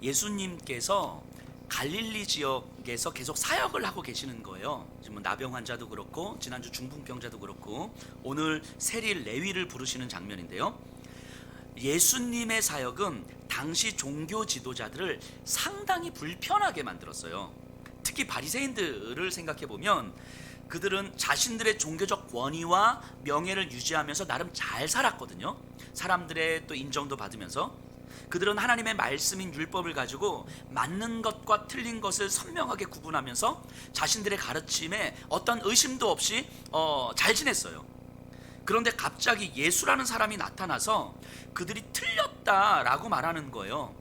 예수님께서 갈릴리 지역에서 계속 사역을 하고 계시는 거예요. 지금 나병 환자도 그렇고 지난주 중풍병자도 그렇고 오늘 세리 레위를 부르시는 장면인데요. 예수님의 사역은 당시 종교 지도자들을 상당히 불편하게 만들었어요. 특히 바리새인들을 생각해 보면 그들은 자신들의 종교적 권위와 명예를 유지하면서 나름 잘 살았거든요. 사람들의 또 인정도 받으면서 그들은 하나님의 말씀인 율법을 가지고 맞는 것과 틀린 것을 선명하게 구분하면서 자신들의 가르침에 어떤 의심도 없이 잘 지냈어요. 그런데 갑자기 예수라는 사람이 나타나서 그들이 틀렸다라고 말하는 거예요.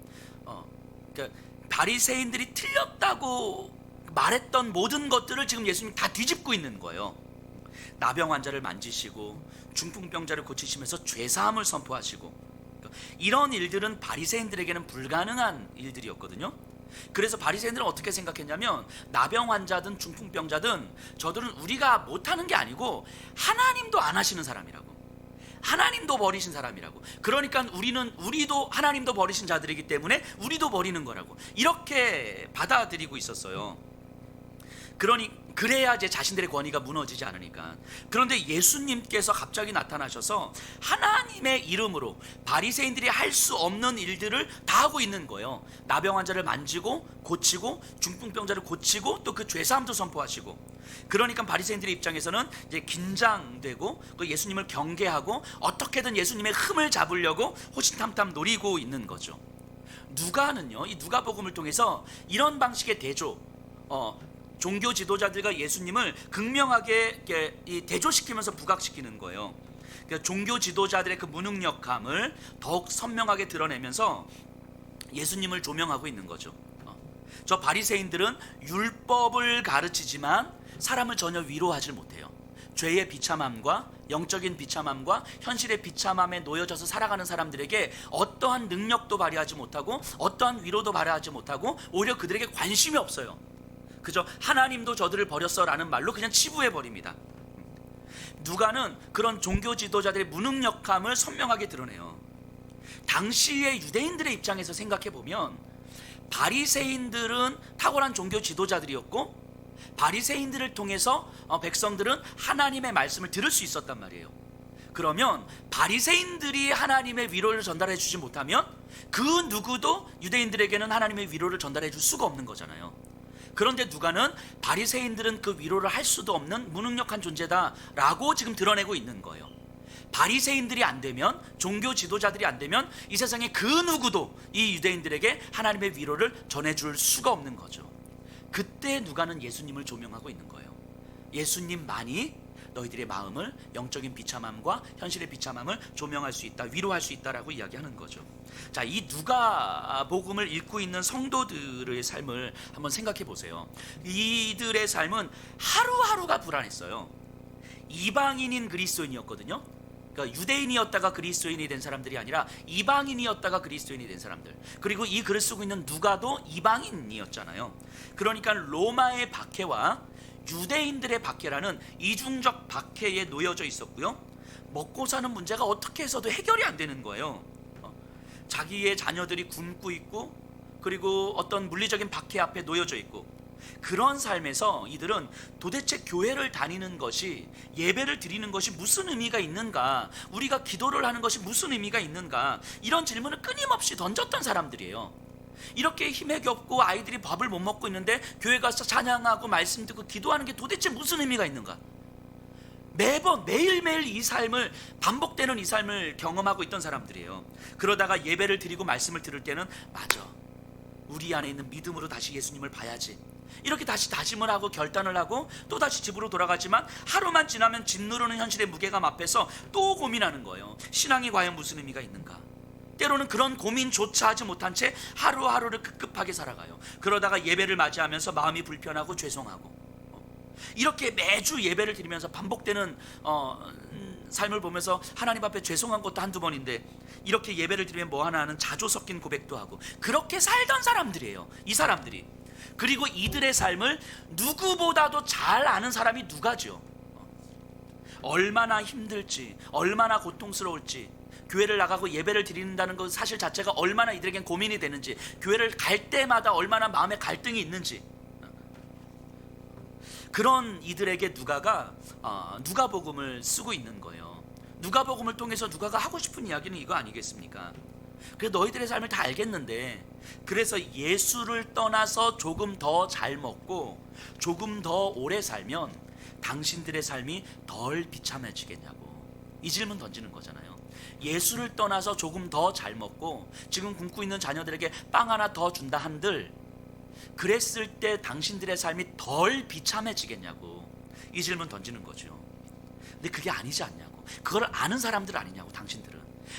그러니까 바리새인들이 틀렸다고 말했던 모든 것들을 지금 예수님이 다 뒤집고 있는 거예요. 나병 환자를 만지시고 중풍병자를 고치시면서 죄사함을 선포하시고, 이런 일들은 바리새인들에게는 불가능한 일들이었거든요. 그래서 바리새인들은 어떻게 생각했냐면 나병 환자든 중풍병자든 저들은 우리가 못하는 게 아니고 하나님도 안 하시는 사람이라고, 하나님도 버리신 사람이라고, 그러니까 우리도 하나님도 버리신 자들이기 때문에 우리도 버리는 거라고, 이렇게 받아들이고 있었어요. 그래야 이제 자신들의 권위가 무너지지 않으니까. 그런데 예수님께서 갑자기 나타나셔서 하나님의 이름으로 바리새인들이 할 수 없는 일들을 다 하고 있는 거예요. 나병 환자를 만지고 고치고 중풍병자를 고치고 또 그 죄사함도 선포하시고. 그러니까 바리새인들의 입장에서는 이제 긴장되고 또 예수님을 경계하고 어떻게든 예수님의 흠을 잡으려고 호신탐탐 노리고 있는 거죠. 누가는요, 이 누가복음을 통해서 이런 방식의 대조, 종교 지도자들과 예수님을 극명하게 대조시키면서 부각시키는 거예요. 그러니까 종교 지도자들의 그 무능력함을 더욱 선명하게 드러내면서 예수님을 조명하고 있는 거죠. 저 바리새인들은 율법을 가르치지만 사람을 전혀 위로하지 못해요. 죄의 비참함과 영적인 비참함과 현실의 비참함에 놓여져서 살아가는 사람들에게 어떠한 능력도 발휘하지 못하고 어떠한 위로도 발휘하지 못하고 오히려 그들에게 관심이 없어요. 그저 하나님도 저들을 버렸어 라는 말로 그냥 치부해 버립니다. 누가는 그런 종교 지도자들의 무능력함을 선명하게 드러내요. 당시의 유대인들의 입장에서 생각해 보면 바리새인들은 탁월한 종교 지도자들이었고 바리새인들을 통해서 백성들은 하나님의 말씀을 들을 수 있었단 말이에요. 그러면 바리새인들이 하나님의 위로를 전달해 주지 못하면 그 누구도 유대인들에게는 하나님의 위로를 전달해 줄 수가 없는 거잖아요. 그런데 누가는 바리새인들은 그 위로를 할 수도 없는 무능력한 존재다라고 지금 드러내고 있는 거예요. 바리새인들이 안 되면, 종교 지도자들이 안 되면 이 세상에 그 누구도 이 유대인들에게 하나님의 위로를 전해줄 수가 없는 거죠. 그때 누가는 예수님을 조명하고 있는 거예요. 예수님만이 너희들의 마음을, 영적인 비참함과 현실의 비참함을 조명할 수 있다, 위로할 수 있다라고 이야기하는 거죠. 자, 이 누가복음을 읽고 있는 성도들의 삶을 한번 생각해 보세요. 이들의 삶은 하루하루가 불안했어요. 이방인인 그리스도인이었거든요. 그러니까 유대인이었다가 그리스도인이 된 사람들이 아니라 이방인이었다가 그리스도인이 된 사람들. 그리고 이 글을 쓰고 있는 누가도 이방인이었잖아요. 그러니까 로마의 박해와 유대인들의 박해라는 이중적 박해에 놓여져 있었고요. 먹고 사는 문제가 어떻게 해서도 해결이 안 되는 거예요. 자기의 자녀들이 굶고 있고, 그리고 어떤 물리적인 박해 앞에 놓여져 있고, 그런 삶에서 이들은 도대체 교회를 다니는 것이, 예배를 드리는 것이 무슨 의미가 있는가, 우리가 기도를 하는 것이 무슨 의미가 있는가, 이런 질문을 끊임없이 던졌던 사람들이에요. 이렇게 힘에 겹고 아이들이 밥을 못 먹고 있는데 교회 가서 찬양하고 말씀 듣고 기도하는 게 도대체 무슨 의미가 있는가, 매번 매일매일 이 삶을, 반복되는 이 삶을 경험하고 있던 사람들이에요. 그러다가 예배를 드리고 말씀을 들을 때는 맞아, 우리 안에 있는 믿음으로 다시 예수님을 봐야지, 이렇게 다시 다짐을 하고 결단을 하고 또 다시 집으로 돌아가지만 하루만 지나면 짓누르는 현실의 무게감 앞에서 또 고민하는 거예요. 신앙이 과연 무슨 의미가 있는가. 때로는 그런 고민조차 하지 못한 채 하루하루를 급급하게 살아가요. 그러다가 예배를 맞이하면서 마음이 불편하고 죄송하고, 이렇게 매주 예배를 드리면서 반복되는 삶을 보면서 하나님 앞에 죄송한 것도 한두 번인데 이렇게 예배를 드리면 뭐 하나 하는 자조 섞인 고백도 하고, 그렇게 살던 사람들이에요, 이 사람들이. 그리고 이들의 삶을 누구보다도 잘 아는 사람이 누가죠. 얼마나 힘들지, 얼마나 고통스러울지, 교회를 나가고 예배를 드린다는 것 사실 자체가 얼마나 이들에겐 고민이 되는지, 교회를 갈 때마다 얼마나 마음에 갈등이 있는지, 그런 이들에게 누가가 누가복음을 쓰고 있는 거예요. 누가복음을 통해서 누가가 하고 싶은 이야기는 이거 아니겠습니까? 그래, 너희들의 삶을 다 알겠는데, 그래서 예수를 떠나서 조금 더 잘 먹고 조금 더 오래 살면 당신들의 삶이 덜 비참해지겠냐고 이 질문 던지는 거잖아요. 예수를 떠나서 조금 더 잘 먹고 지금 굶고 있는 자녀들에게 빵 하나 더 준다 한들, 그랬을 때 당신들의 삶이 덜 비참해지겠냐고 이 질문 던지는 거죠. 근데 그게 아니지 않냐고. 그걸 아는 사람들 아니냐고. 당신들은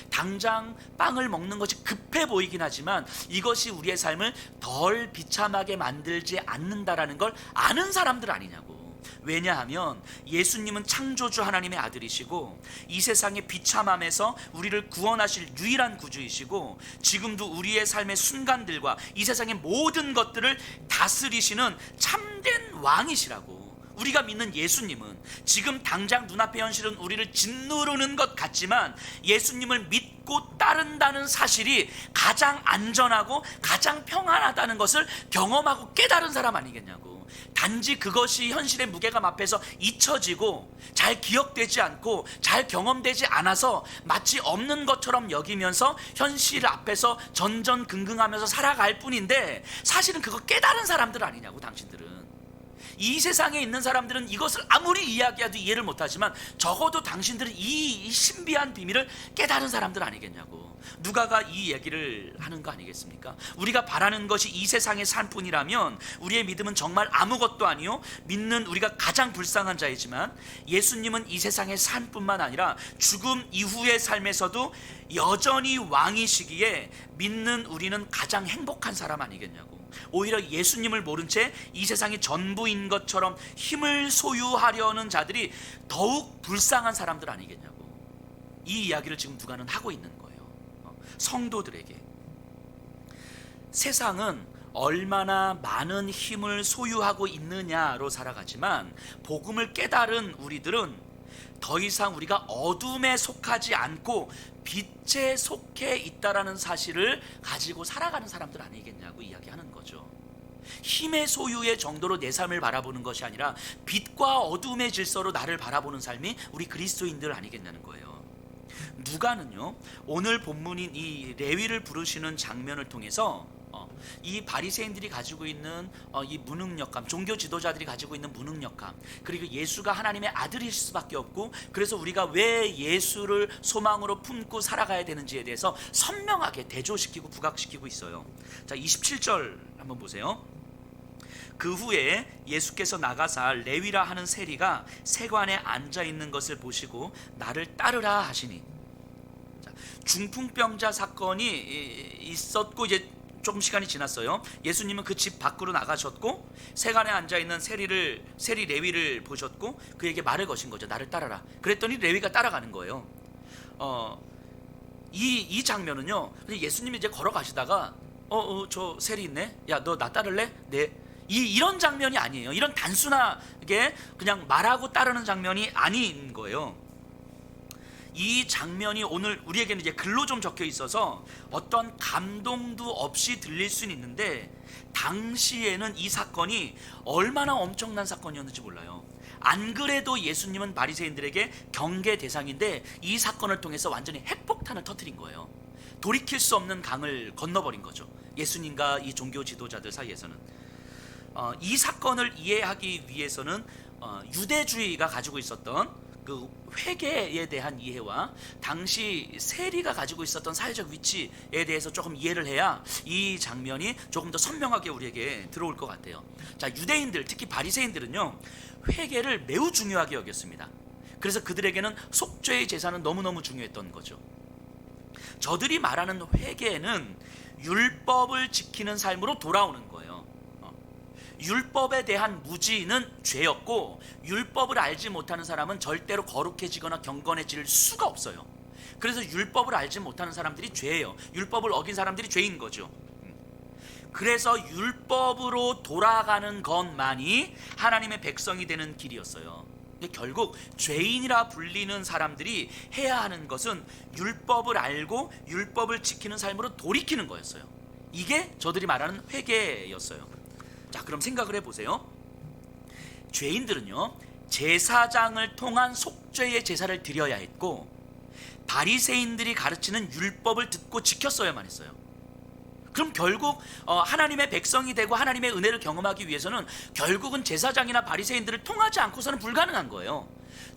당장 빵을 먹는 것이 급해 보이긴 하지만 이것이 우리의 삶을 덜 비참하게 만들지 않는다라는 걸 아는 사람들 아니냐고. 왜냐하면 예수님은 창조주 하나님의 아들이시고 이 세상의 비참함에서 우리를 구원하실 유일한 구주이시고 지금도 우리의 삶의 순간들과 이 세상의 모든 것들을 다스리시는 참된 왕이시라고. 우리가 믿는 예수님은 지금 당장 눈앞의 현실은 우리를 짓누르는 것 같지만 예수님을 믿고 따른다는 사실이 가장 안전하고 가장 평안하다는 것을 경험하고 깨달은 사람 아니겠냐고. 단지 그것이 현실의 무게감 앞에서 잊혀지고 잘 기억되지 않고 잘 경험되지 않아서 마치 없는 것처럼 여기면서 현실 앞에서 전전긍긍하면서 살아갈 뿐인데, 사실은 그거 깨달은 사람들 아니냐고. 당신들은 이 세상에 있는 사람들은 이것을 아무리 이야기해도 이해를 못하지만 적어도 당신들은 이 신비한 비밀을 깨달은 사람들 아니겠냐고. 누가가 이 얘기를 하는 거 아니겠습니까? 우리가 바라는 것이 이 세상의 삶뿐이라면 우리의 믿음은 정말 아무것도 아니요, 믿는 우리가 가장 불쌍한 자이지만 예수님은 이 세상의 삶뿐만 아니라 죽음 이후의 삶에서도 여전히 왕이시기에 믿는 우리는 가장 행복한 사람 아니겠냐고. 오히려 예수님을 모른 채 이 세상이 전부인 것처럼 힘을 소유하려는 자들이 더욱 불쌍한 사람들 아니겠냐고. 이 이야기를 지금 누가는 하고 있는 거예요. 성도들에게 세상은 얼마나 많은 힘을 소유하고 있느냐로 살아가지만 복음을 깨달은 우리들은 더 이상 우리가 어둠에 속하지 않고 빛에 속해 있다라는 사실을 가지고 살아가는 사람들 아니겠냐고 이야기하는 거죠. 힘의 소유의 정도로 내 삶을 바라보는 것이 아니라 빛과 어둠의 질서로 나를 바라보는 삶이 우리 그리스도인들 아니겠냐는 거예요. 누가는요, 오늘 본문인 이 레위를 부르시는 장면을 통해서 이 바리새인들이 가지고 있는 이 무능력감, 종교 지도자들이 가지고 있는 무능력감, 그리고 예수가 하나님의 아들일 수밖에 없고 그래서 우리가 왜 예수를 소망으로 품고 살아가야 되는지에 대해서 선명하게 대조시키고 부각시키고 있어요. 자, 27절 한번 보세요. 그 후에 예수께서 나가사 레위라 하는 세리가 세관에 앉아 있는 것을 보시고 나를 따르라 하시니. 자, 중풍병자 사건이 있었고 이제 조금 시간이 지났어요. 예수님은 그 집 밖으로 나가셨고 세관에 앉아있는 세리 레위를 보셨고 그에게 말을 거신 거죠. 나를 따라라. 그랬더니 레위가 따라가는 거예요. 이 장면은요, 예수님이 이제 걸어가시다가 저 세리 있네, 야 너 나 따를래? 네. 이런 장면이 아니에요. 이런 단순하게 그냥 말하고 따르는 장면이 아닌 거예요. 이 장면이 오늘 우리에게는 이제 글로 좀 적혀 있어서 어떤 감동도 없이 들릴 수는 있는데 당시에는 이 사건이 얼마나 엄청난 사건이었는지 몰라요. 안 그래도 예수님은 바리새인들에게 경계 대상인데 이 사건을 통해서 완전히 핵폭탄을 터뜨린 거예요. 돌이킬 수 없는 강을 건너버린 거죠. 예수님과 이 종교 지도자들 사이에서는. 이 사건을 이해하기 위해서는 유대주의가 가지고 있었던 그 회개에 대한 이해와 당시 세리가 가지고 있었던 사회적 위치에 대해서 조금 이해를 해야 이 장면이 조금 더 선명하게 우리에게 들어올 것 같아요. 자, 유대인들, 특히 바리새인들은요, 회개를 매우 중요하게 여겼습니다. 그래서 그들에게는 속죄의 제사는 너무너무 중요했던 거죠. 저들이 말하는 회개는 율법을 지키는 삶으로 돌아오는 거예요. 율법에 대한 무지는 죄였고 율법을 알지 못하는 사람은 절대로 거룩해지거나 경건해질 수가 없어요. 그래서 율법을 알지 못하는 사람들이 죄예요. 율법을 어긴 사람들이 죄인 거죠. 그래서 율법으로 돌아가는 것만이 하나님의 백성이 되는 길이었어요. 결국 죄인이라 불리는 사람들이 해야 하는 것은 율법을 알고 율법을 지키는 삶으로 돌이키는 거였어요. 이게 저들이 말하는 회개였어요. 자, 그럼 생각을 해보세요. 죄인들은요, 제사장을 통한 속죄의 제사를 드려야 했고, 바리새인들이 가르치는 율법을 듣고 지켰어야만 했어요. 그럼 결국 하나님의 백성이 되고 하나님의 은혜를 경험하기 위해서는 결국은 제사장이나 바리새인들을 통하지 않고서는 불가능한 거예요.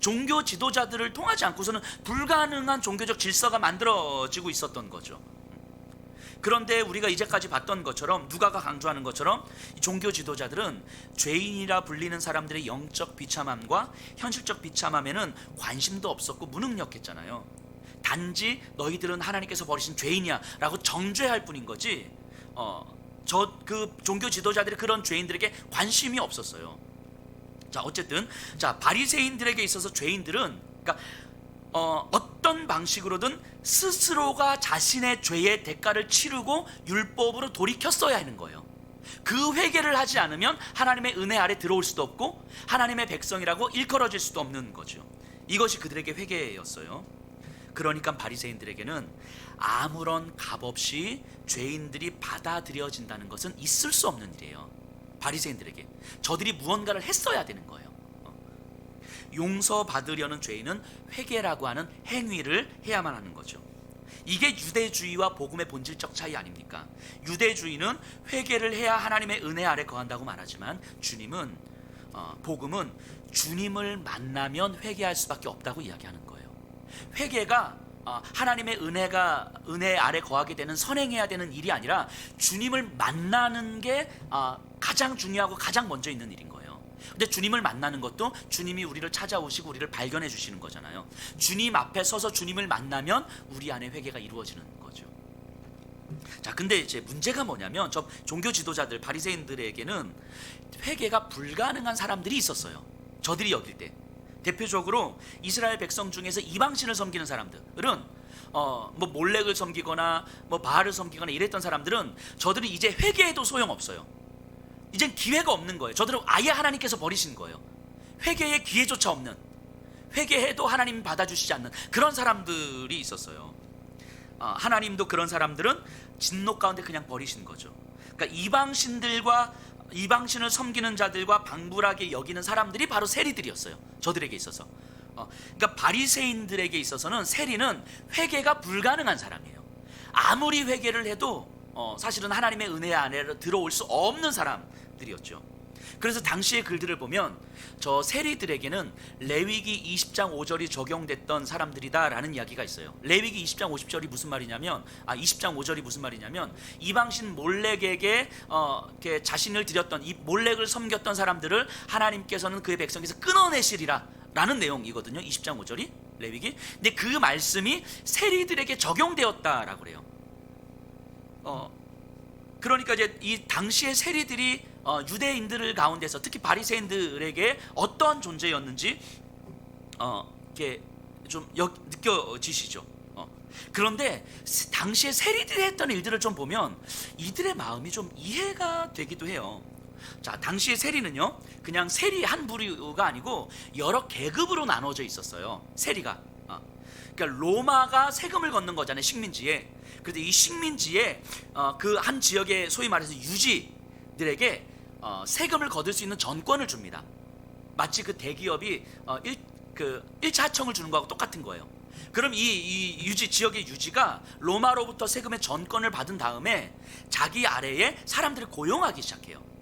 종교 지도자들을 통하지 않고서는 불가능한 종교적 질서가 만들어지고 있었던 거죠. 그런데 우리가 이제까지 봤던 것처럼, 누가가 강조하는 것처럼, 종교 지도자들은 죄인이라 불리는 사람들의 영적 비참함과 현실적 비참함에는 관심도 없었고 무능력했잖아요. 단지 너희들은 하나님께서 버리신 죄인이야 라고 정죄할 뿐인 거지, 그 종교 지도자들이 그런 죄인들에게 관심이 없었어요. 자, 어쨌든 바리새인들에게 있어서 죄인들은, 그러니까 어떤 방식으로든 스스로가 자신의 죄의 대가를 치르고 율법으로 돌이켰어야 하는 거예요. 그 회개를 하지 않으면 하나님의 은혜 아래 들어올 수도 없고 하나님의 백성이라고 일컬어질 수도 없는 거죠. 이것이 그들에게 회개였어요. 그러니까 바리새인들에게는 아무런 값 없이 죄인들이 받아들여진다는 것은 있을 수 없는 일이에요. 바리새인들에게 저들이 무언가를 했어야 되는 거예요. 용서받으려는 죄인은 회개라고 하는 행위를 해야만 하는 거죠. 이게 유대주의와 복음의 본질적 차이 아닙니까? 유대주의는 회개를 해야 하나님의 은혜 아래 거한다고 말하지만, 복음은 주님을 만나면 회개할 수밖에 없다고 이야기하는 거예요. 회개가 하나님의 은혜 아래 거하게 되는, 선행해야 되는 일이 아니라 주님을 만나는 게 가장 중요하고 가장 먼저 있는 일인 거예요. 근데 주님을 만나는 것도 주님이 우리를 찾아오시고 우리를 발견해 주시는 거잖아요. 주님 앞에 서서 주님을 만나면 우리 안에 회개가 이루어지는 거죠. 자, 근데 이제 문제가 뭐냐면, 저 종교 지도자들, 바리새인들에게는 회개가 불가능한 사람들이 있었어요. 저들이 여길 때 대표적으로 이스라엘 백성 중에서 이방신을 섬기는 사람들은 뭐 몰렉을 섬기거나 뭐 바알을 섬기거나 이랬던 사람들은 저들은 이제 회개해도 소용없어요. 이젠 기회가 없는 거예요. 저들은 아예 하나님께서 버리신 거예요. 회개의 기회조차 없는, 회개해도 하나님이 받아주시지 않는 그런 사람들이 있었어요. 하나님도 그런 사람들은 진노 가운데 그냥 버리신 거죠. 그러니까 이방신을 섬기는 자들과 방불하게 여기는 사람들이 바로 세리들이었어요. 저들에게 있어서. 그러니까 바리새인들에게 있어서는 세리는 회개가 불가능한 사람이에요. 아무리 회개를 해도 사실은 하나님의 은혜 안에 들어올 수 없는 사람들이었죠. 그래서 당시의 글들을 보면 저 세리들에게는 레위기 20장 5절이 적용됐던 사람들이다라는 이야기가 있어요. 레위기 20장 50절이 무슨 말이냐면, 20장 5절이 무슨 말이냐면, 이방신 몰렉에게 이렇게 자신을 드렸던, 이 몰렉을 섬겼던 사람들을 하나님께서는 그의 백성에서 끊어내시리라 라는 내용이거든요. 20장 5절이 레위기. 근데 그 말씀이 세리들에게 적용되었다라고 그래요. 그러니까 이제 이 당시의 세리들이 유대인들 가운데서 특히 바리새인들에게 어떠한 존재였는지 이렇게 좀 느껴지시죠. 그런데 당시에 세리들이 했던 일들을 좀 보면 이들의 마음이 좀 이해가 되기도 해요. 자, 당시의 세리는요, 그냥 세리 한 부류가 아니고 여러 계급으로 나눠져 있었어요. 세리가. 그러니까 로마가 세금을 걷는 거잖아요, 식민지에. 그래서 이 식민지에 그 한 지역의 소위 말해서 유지들에게 세금을 거둘 수 있는 전권을 줍니다. 마치 그 대기업이 1차 하청을 주는 거하고 똑같은 거예요. 그럼 이 지역의 유지가 로마로부터 세금의 전권을 받은 다음에 자기 아래에 사람들을 고용하기 시작해요.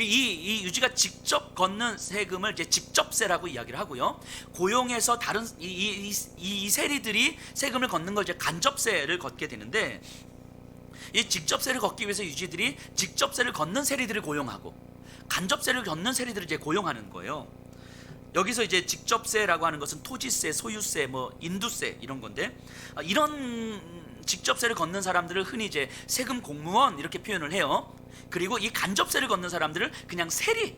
이 유지가 직접 걷는 세금을 이제 직접세라고 이야기를 하고요. 고용해서 다른 이 세리들이 세금을 걷는 걸 이제 간접세를 걷게 되는데, 이 직접세를 걷기 위해서 유지들이 직접세를 걷는 세리들을 고용하고 간접세를 걷는 세리들을 이제 고용하는 거예요. 여기서 이제 직접세라고 하는 것은 토지세, 소유세, 뭐 인두세 이런 건데, 이런 직접세를 걷는 사람들을 흔히 이제 세금 공무원 이렇게 표현을 해요. 그리고 이 간접세를 걷는 사람들을 그냥 세리,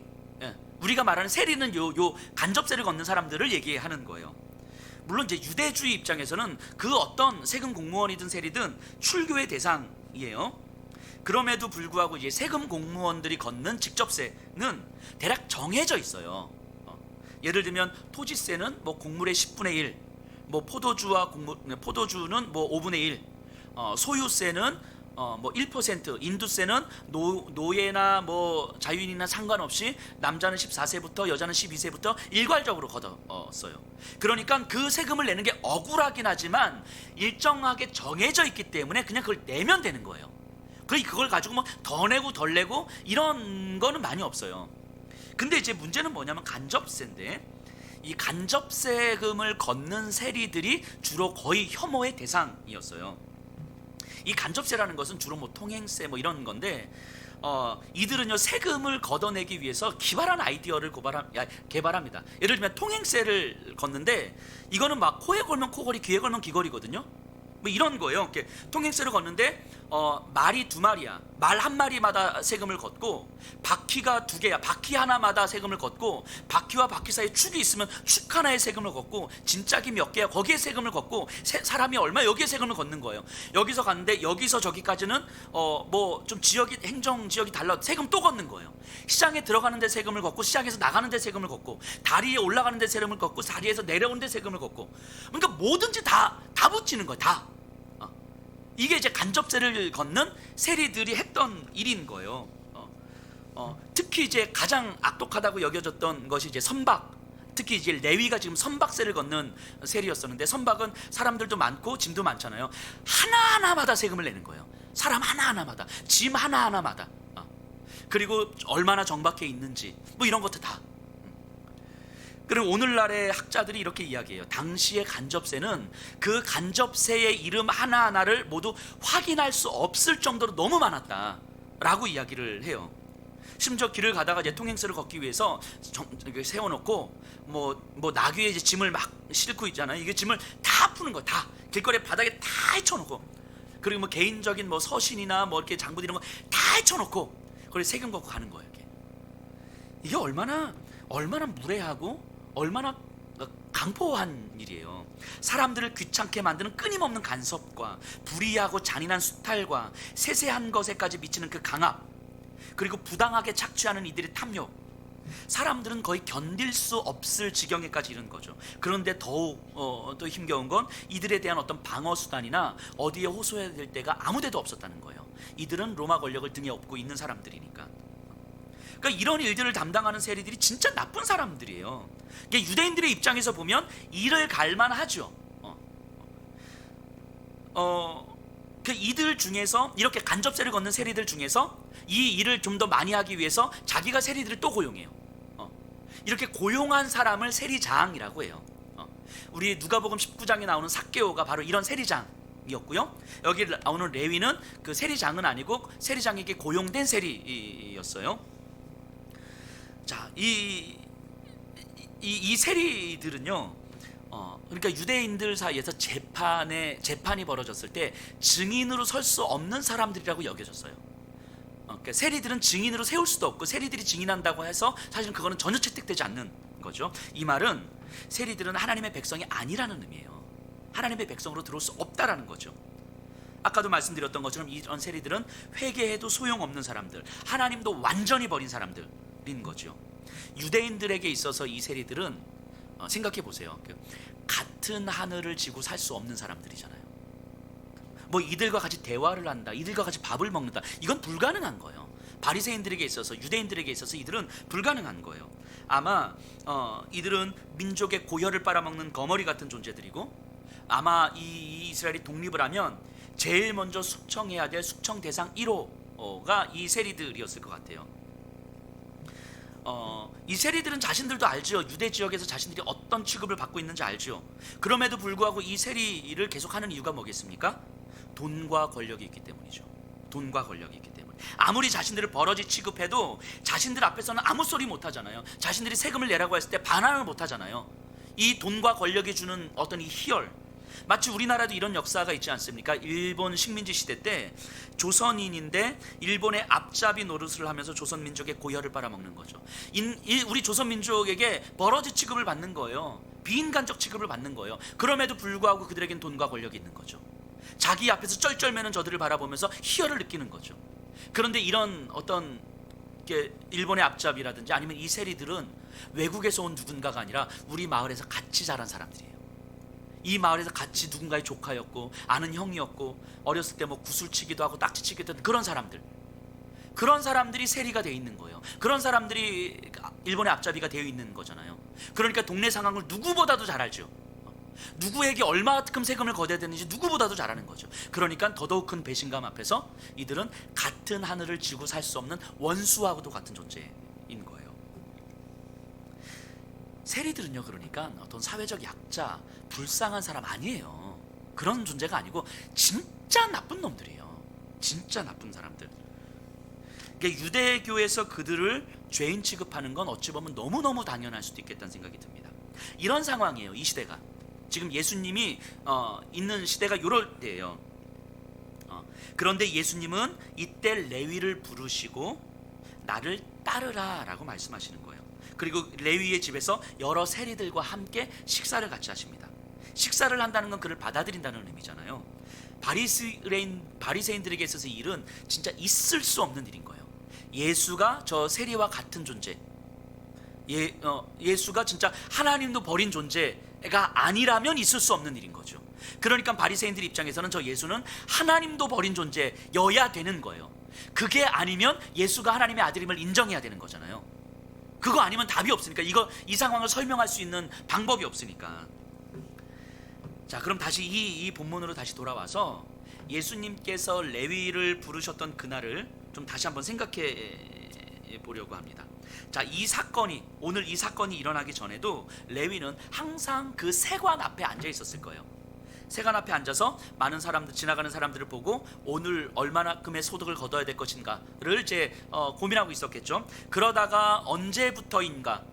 우리가 말하는 세리는 요 간접세를 걷는 사람들을 얘기하는 거예요. 물론 이제 유대주의 입장에서는 그 어떤 세금 공무원이든 세리든 출교의 대상이에요. 그럼에도 불구하고 이제 세금 공무원들이 걷는 직접세는 대략 정해져 있어요. 예를 들면 토지세는 뭐 곡물의 10분의 1, 뭐 포도주는 뭐 5분의 1, 소유세는 뭐 1%, 인두세는 노예나 뭐 자유인이나 상관없이 남자는 14세부터 여자는 12세부터 일괄적으로 걷었어요. 그러니까 그 세금을 내는 게 억울하긴 하지만 일정하게 정해져 있기 때문에 그냥 그걸 내면 되는 거예요. 그걸 가지고 뭐 더 내고 덜 내고 이런 거는 많이 없어요. 근데 이제 문제는 뭐냐면 간접세인데, 이 간접세금을 걷는 세리들이 주로 거의 혐오의 대상이었어요. 이 간접세라는 것은 주로 뭐 통행세 뭐 이런 건데, 이들은요 세금을 걷어내기 위해서 기발한 아이디어를 개발합니다. 예를 들면 통행세를 걷는데 이거는 막 코에 걸면 코걸이, 귀에 걸면 귀걸이거든요. 뭐 이런 거예요. 이렇게 통행세를 걷는데 말이 두 마리야. 말 한 마리마다 세금을 걷고, 바퀴가 두 개야. 바퀴 하나마다 세금을 걷고, 바퀴와 바퀴 사이에 축이 있으면 축 하나에 세금을 걷고, 짐짝이 몇 개야. 거기에 세금을 걷고, 사람이 얼마 여기에 세금을 걷는 거예요. 여기서 갔는데 여기서 저기까지는 뭐 좀 행정 지역이 달라 세금 또 걷는 거예요. 시장에 들어가는데 세금을 걷고, 시장에서 나가는데 세금을 걷고, 다리에 올라가는데 세금을 걷고, 다리에서 내려오는데 세금을 걷고, 그러니까 뭐든지 다 붙이는 거예요. 다. 이게 이제 간접세를 걷는 세리들이 했던 일인 거예요. 특히 이제 가장 악독하다고 여겨졌던 것이 이제 선박. 특히 이제 레위가 지금 선박세를 걷는 세리였었는데, 선박은 사람들도 많고 짐도 많잖아요. 하나하나마다 세금을 내는 거예요. 사람 하나하나마다, 짐 하나하나마다. 그리고 얼마나 정박해 있는지 뭐 이런 것도 다. 그리고 오늘날의 학자들이 이렇게 이야기해요. 당시의 간접세는 그 간접세의 이름 하나하나를 모두 확인할 수 없을 정도로 너무 많았다라고 이야기를 해요. 심지어 길을 가다가 이제 통행세를 걷기 위해서 세워놓고 뭐 나귀에 이제 짐을 막 싣고 있잖아요. 이게 짐을 다 푸는 거, 다 길거리 바닥에 다 헤쳐놓고, 그리고 뭐 개인적인 뭐 서신이나 뭐 이렇게 장부 이런 거 다 헤쳐놓고, 그걸 세금 걷고 가는 거예요. 이게 얼마나 무례하고 얼마나 강포한 일이에요. 사람들을 귀찮게 만드는 끊임없는 간섭과 불의하고 잔인한 수탈과 세세한 것에까지 미치는 그 강압, 그리고 부당하게 착취하는 이들의 탐욕, 사람들은 거의 견딜 수 없을 지경에까지 이른 거죠. 그런데 더욱 또 힘겨운 건 이들에 대한 어떤 방어 수단이나 어디에 호소해야 될 때가 아무 데도 없었다는 거예요. 이들은 로마 권력을 등에 업고 있는 사람들이니까. 그러니까 이런 일들을 담당하는 세리들이 진짜 나쁜 사람들이에요. 이게 유대인들의 입장에서 보면 이를 갈만하죠. 그 이들 중에서, 이렇게 간접세를 걷는 세리들 중에서 이 일을 좀 더 많이 하기 위해서 자기가 세리들을 또 고용해요. 이렇게 고용한 사람을 세리장이라고 해요. 우리 누가복음 19장에 나오는 삭개오가 바로 이런 세리장이었고요. 여기 나오는 레위는 그 세리장은 아니고 세리장에게 고용된 세리였어요. 자, 이 세리들은요, 그러니까 유대인들 사이에서 재판이 벌어졌을 때 증인으로 설 수 없는 사람들이라고 여겨졌어요. 그러니까 세리들은 증인으로 세울 수도 없고, 세리들이 증인한다고 해서 사실은 그거는 전혀 채택되지 않는 거죠. 이 말은 세리들은 하나님의 백성이 아니라는 의미예요. 하나님의 백성으로 들어올 수 없다라는 거죠. 아까도 말씀드렸던 것처럼 이런 세리들은 회개해도 소용없는 사람들, 하나님도 완전히 버린 사람들인 거죠. 유대인들에게 있어서 이 세리들은 생각해 보세요. 같은 하늘을 지고 살 수 없는 사람들이잖아요. 뭐 이들과 같이 대화를 한다, 이들과 같이 밥을 먹는다, 이건 불가능한 거예요. 바리새인들에게 있어서, 유대인들에게 있어서 이들은 불가능한 거예요. 아마 이들은 민족의 고혈을 빨아먹는 거머리 같은 존재들이고, 아마 이 이스라엘이 독립을 하면 제일 먼저 숙청해야 될 숙청 대상 1호가 이 세리들이었을 것 같아요. 이 세리들은 자신들도 알죠. 유대 지역에서 자신들이 어떤 취급을 받고 있는지 알죠. 그럼에도 불구하고 이 세리를 계속하는 이유가 뭐겠습니까? 돈과 권력이 있기 때문이죠. 돈과 권력이 있기 때문에. 아무리 자신들을 버러지 취급해도 자신들 앞에서는 아무 소리 못 하잖아요. 자신들이 세금을 내라고 했을 때 반항을 못 하잖아요. 이 돈과 권력이 주는 어떤 이 희열, 마치 우리나라도 이런 역사가 있지 않습니까? 일본 식민지 시대 때 조선인인데 일본의 앞잡이 노릇을 하면서 조선 민족의 고혈을 빨아먹는 거죠. 우리 조선 민족에게 버러지 취급을 받는 거예요. 비인간적 취급을 받는 거예요. 그럼에도 불구하고 그들에겐 돈과 권력이 있는 거죠. 자기 앞에서 쩔쩔매는 저들을 바라보면서 희열을 느끼는 거죠. 그런데 이런 어떤 일본의 앞잡이라든지 아니면 이 세리들은 외국에서 온 누군가가 아니라 우리 마을에서 같이 자란 사람들이에요. 이 마을에서 같이 누군가의 조카였고 아는 형이었고 어렸을 때 뭐 구슬치기도 하고 딱지치기도 했던 그런 사람들, 그런 사람들이 세리가 되어 있는 거예요. 그런 사람들이 일본의 앞잡이가 되어 있는 거잖아요. 그러니까 동네 상황을 누구보다도 잘 알죠. 누구에게 얼마만큼 세금을 거둬야 되는지 누구보다도 잘 아는 거죠. 그러니까 더더욱 큰 배신감 앞에서 이들은 같은 하늘을 지고 살 수 없는 원수하고도 같은 존재인 거예요. 세리들은요, 그러니까 어떤 사회적 약자, 불쌍한 사람 아니에요. 그런 존재가 아니고 진짜 나쁜 놈들이에요. 진짜 나쁜 사람들. 그러니까 유대교에서 그들을 죄인 취급하는 건 어찌 보면 너무너무 당연할 수도 있겠다는 생각이 듭니다. 이런 상황이에요. 이 시대가 지금 예수님이 있는 시대가 이럴 때예요. 그런데 예수님은 이때 레위를 부르시고 나를 따르라 라고 말씀하시는 거예요. 그리고 레위의 집에서 여러 세리들과 함께 식사를 같이 하십니다. 식사를 한다는 건 그를 받아들인다는 의미잖아요. 바리새인들에게 있어서 이 일은 진짜 있을 수 없는 일인 거예요. 예수가 저 세리와 같은 존재, 예수가 진짜 하나님도 버린 존재가 아니라면 있을 수 없는 일인 거죠. 그러니까 바리새인들 입장에서는 저 예수는 하나님도 버린 존재여야 되는 거예요. 그게 아니면 예수가 하나님의 아들임을 인정해야 되는 거잖아요. 그거 아니면 답이 없으니까, 이 상황을 설명할 수 있는 방법이 없으니까. 자, 그럼 다시 이 본문으로 다시 돌아와서 예수님께서 레위를 부르셨던 그날을 좀 다시 한번 생각해 보려고 합니다. 자, 오늘 이 사건이 일어나기 전에도 레위는 항상 그 세관 앞에 앉아 있었을 거예요. 세관 앞에 앉아서 많은 사람들, 지나가는 사람들을 보고 오늘 얼마나큼의 소득을 거둬야 될 것인가를 이제 고민하고 있었겠죠. 그러다가 언제부터인가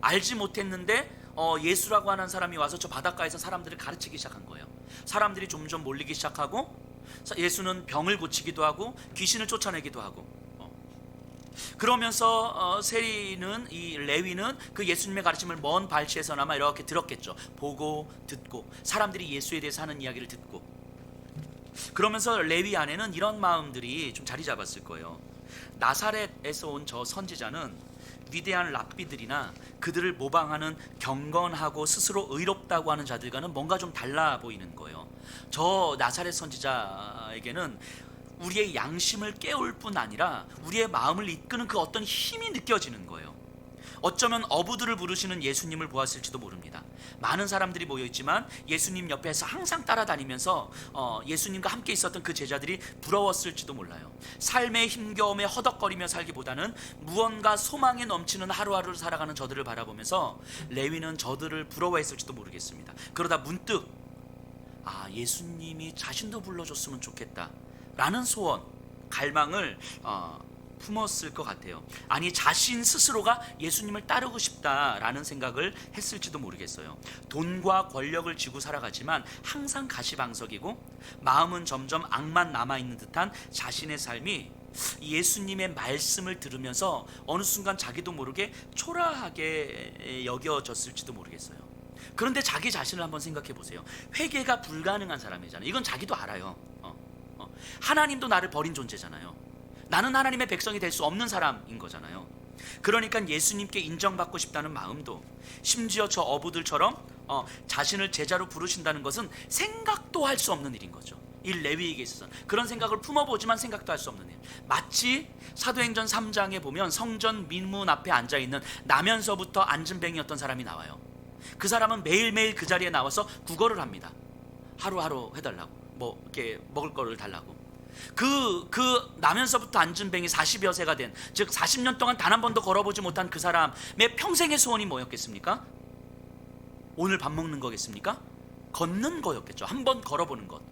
알지 못했는데 예수라고 하는 사람이 와서 저 바닷가에서 사람들을 가르치기 시작한 거예요. 사람들이 점점 몰리기 시작하고 예수는 병을 고치기도 하고 귀신을 쫓아내기도 하고, 그러면서 이 레위는 그 예수님의 가르침을 먼 발치에서나마 이렇게 들었겠죠. 보고 듣고 사람들이 예수에 대해서 하는 이야기를 듣고, 그러면서 레위 안에는 이런 마음들이 좀 자리 잡았을 거예요. 나사렛에서 온 저 선지자는 위대한 랍비들이나 그들을 모방하는 경건하고 스스로 의롭다고 하는 자들과는 뭔가 좀 달라 보이는 거예요. 저 나사렛 선지자에게는 우리의 양심을 깨울 뿐 아니라 우리의 마음을 이끄는 그 어떤 힘이 느껴지는 거예요. 어쩌면 어부들을 부르시는 예수님을 보았을지도 모릅니다. 많은 사람들이 모여있지만 예수님 옆에서 항상 따라다니면서 예수님과 함께 있었던 그 제자들이 부러웠을지도 몰라요. 삶의 힘겨움에 허덕거리며 살기보다는 무언가 소망에 넘치는 하루하루를 살아가는 저들을 바라보면서 레위는 저들을 부러워했을지도 모르겠습니다. 그러다 문득 예수님이 자신도 불러줬으면 좋겠다 라는 소원, 갈망을 품었을 것 같아요. 아니, 자신 스스로가 예수님을 따르고 싶다라는 생각을 했을지도 모르겠어요. 돈과 권력을 쥐고 살아가지만 항상 가시방석이고 마음은 점점 악만 남아있는 듯한 자신의 삶이 예수님의 말씀을 들으면서 어느 순간 자기도 모르게 초라하게 여겨졌을지도 모르겠어요. 그런데 자기 자신을 한번 생각해 보세요. 회개가 불가능한 사람이잖아요. 이건 자기도 알아요. 하나님도 나를 버린 존재잖아요. 나는 하나님의 백성이 될 수 없는 사람인 거잖아요. 그러니까 예수님께 인정받고 싶다는 마음도, 심지어 저 어부들처럼 자신을 제자로 부르신다는 것은 생각도 할 수 없는 일인 거죠. 이 레위에게 있어서는 그런 생각을 품어보지만 생각도 할 수 없는 일. 마치 사도행전 3장에 보면 성전 민문 앞에 앉아있는 나면서부터 앉은뱅이였던 사람이 나와요. 그 사람은 매일매일 그 자리에 나와서 구걸을 합니다. 하루하루 해달라고, 뭐 이렇게 먹을 거를 달라고. 그 나면서부터 앉은뱅이 40여 세가 된, 즉 40년 동안 단 한 번도 걸어보지 못한 그 사람의 평생의 소원이 뭐였겠습니까? 오늘 밥 먹는 거겠습니까? 걷는 거였겠죠. 한 번 걸어보는 것.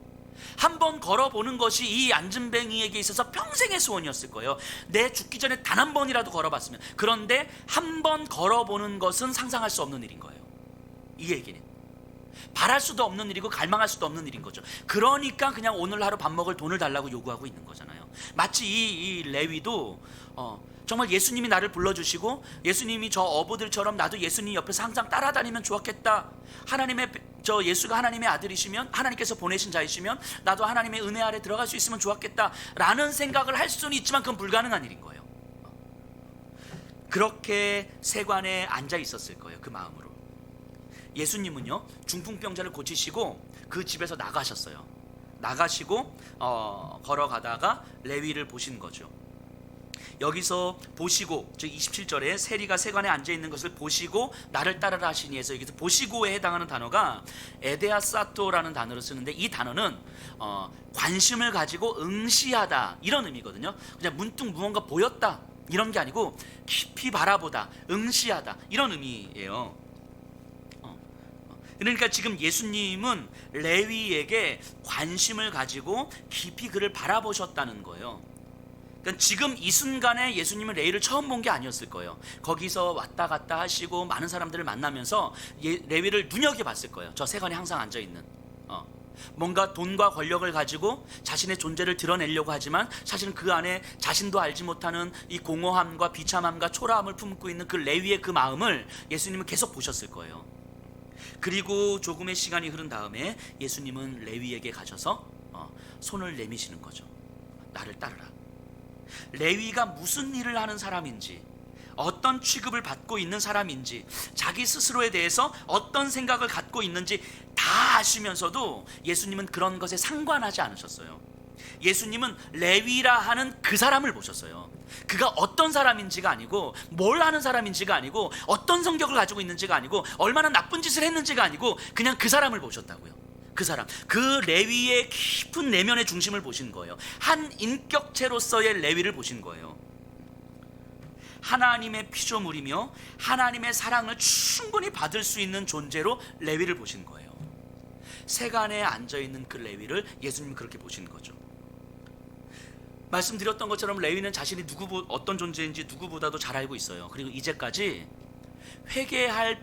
한 번 걸어보는 것이 이 앉은뱅이에게 있어서 평생의 소원이었을 거예요. 내 죽기 전에 단 한 번이라도 걸어봤으면. 그런데 한 번 걸어보는 것은 상상할 수 없는 일인 거예요. 이 얘기는 바랄 수도 없는 일이고 갈망할 수도 없는 일인 거죠. 그러니까 그냥 오늘 하루 밥 먹을 돈을 달라고 요구하고 있는 거잖아요. 마치 이 레위도 정말 예수님이 나를 불러주시고 예수님이 저 어부들처럼 나도 예수님 옆에서 항상 따라다니면 좋았겠다. 예수가 하나님의 아들이시면, 하나님께서 보내신 자이시면 나도 하나님의 은혜 아래 들어갈 수 있으면 좋았겠다 라는 생각을 할 수는 있지만 그건 불가능한 일인 거예요. 그렇게 세관에 앉아 있었을 거예요. 그 마음으로. 예수님은요, 중풍병자를 고치시고 그 집에서 나가셨어요. 나가시고 걸어가다가 레위를 보신 거죠. 여기서 보시고, 즉 27절에 세리가 세관에 앉아 있는 것을 보시고 나를 따르라 하시니 해서 여기서 보시고에 해당하는 단어가 에데아사토라는 단어를 쓰는데, 이 단어는 관심을 가지고 응시하다 이런 의미거든요. 그냥 문득 무언가 보였다 이런 게 아니고 깊이 바라보다, 응시하다 이런 의미예요. 그러니까 지금 예수님은 레위에게 관심을 가지고 깊이 그를 바라보셨다는 거예요. 그러니까 지금 이 순간에 예수님은 레위를 처음 본 게 아니었을 거예요. 거기서 왔다 갔다 하시고 많은 사람들을 만나면서 레위를 눈여겨봤을 거예요. 저 세관에 항상 앉아있는 뭔가 돈과 권력을 가지고 자신의 존재를 드러내려고 하지만 사실은 그 안에 자신도 알지 못하는 이 공허함과 비참함과 초라함을 품고 있는 그 레위의 그 마음을 예수님은 계속 보셨을 거예요. 그리고 조금의 시간이 흐른 다음에 예수님은 레위에게 가셔서 손을 내미시는 거죠. 나를 따르라. 레위가 무슨 일을 하는 사람인지, 어떤 취급을 받고 있는 사람인지, 자기 스스로에 대해서 어떤 생각을 갖고 있는지 다 아시면서도 예수님은 그런 것에 상관하지 않으셨어요. 예수님은 레위라 하는 그 사람을 보셨어요. 그가 어떤 사람인지가 아니고, 뭘 하는 사람인지가 아니고, 어떤 성격을 가지고 있는지가 아니고, 얼마나 나쁜 짓을 했는지가 아니고, 그냥 그 사람을 보셨다고요. 그 사람, 그 레위의 깊은 내면의 중심을 보신 거예요. 한 인격체로서의 레위를 보신 거예요. 하나님의 피조물이며 하나님의 사랑을 충분히 받을 수 있는 존재로 레위를 보신 거예요. 세간에 앉아있는 그 레위를 예수님이 그렇게 보신 거죠. 말씀드렸던 것처럼 레위는 자신이 어떤 존재인지 누구보다도 잘 알고 있어요. 그리고 이제까지 회개할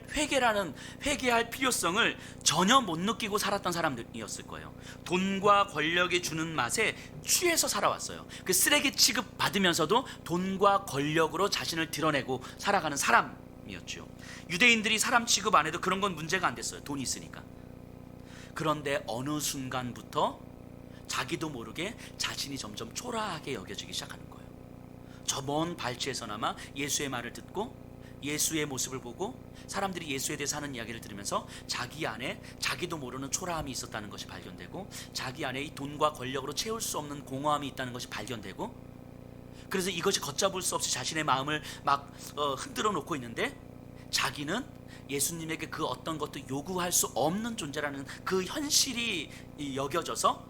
필요성을 전혀 못 느끼고 살았던 사람들이었을 거예요. 돈과 권력이 주는 맛에 취해서 살아왔어요. 그 쓰레기 취급 받으면서도 돈과 권력으로 자신을 드러내고 살아가는 사람이었죠. 유대인들이 사람 취급 안 해도 그런 건 문제가 안 됐어요. 돈이 있으니까. 그런데 어느 순간부터 자기도 모르게 자신이 점점 초라하게 여겨지기 시작하는 거예요. 저 먼 발치에서나마 예수의 말을 듣고 예수의 모습을 보고 사람들이 예수에 대해서 하는 이야기를 들으면서 자기 안에 자기도 모르는 초라함이 있었다는 것이 발견되고, 자기 안에 이 돈과 권력으로 채울 수 없는 공허함이 있다는 것이 발견되고, 그래서 이것이 걷잡을 수 없이 자신의 마음을 막 흔들어 놓고 있는데, 자기는 예수님에게 그 어떤 것도 요구할 수 없는 존재라는 그 현실이 여겨져서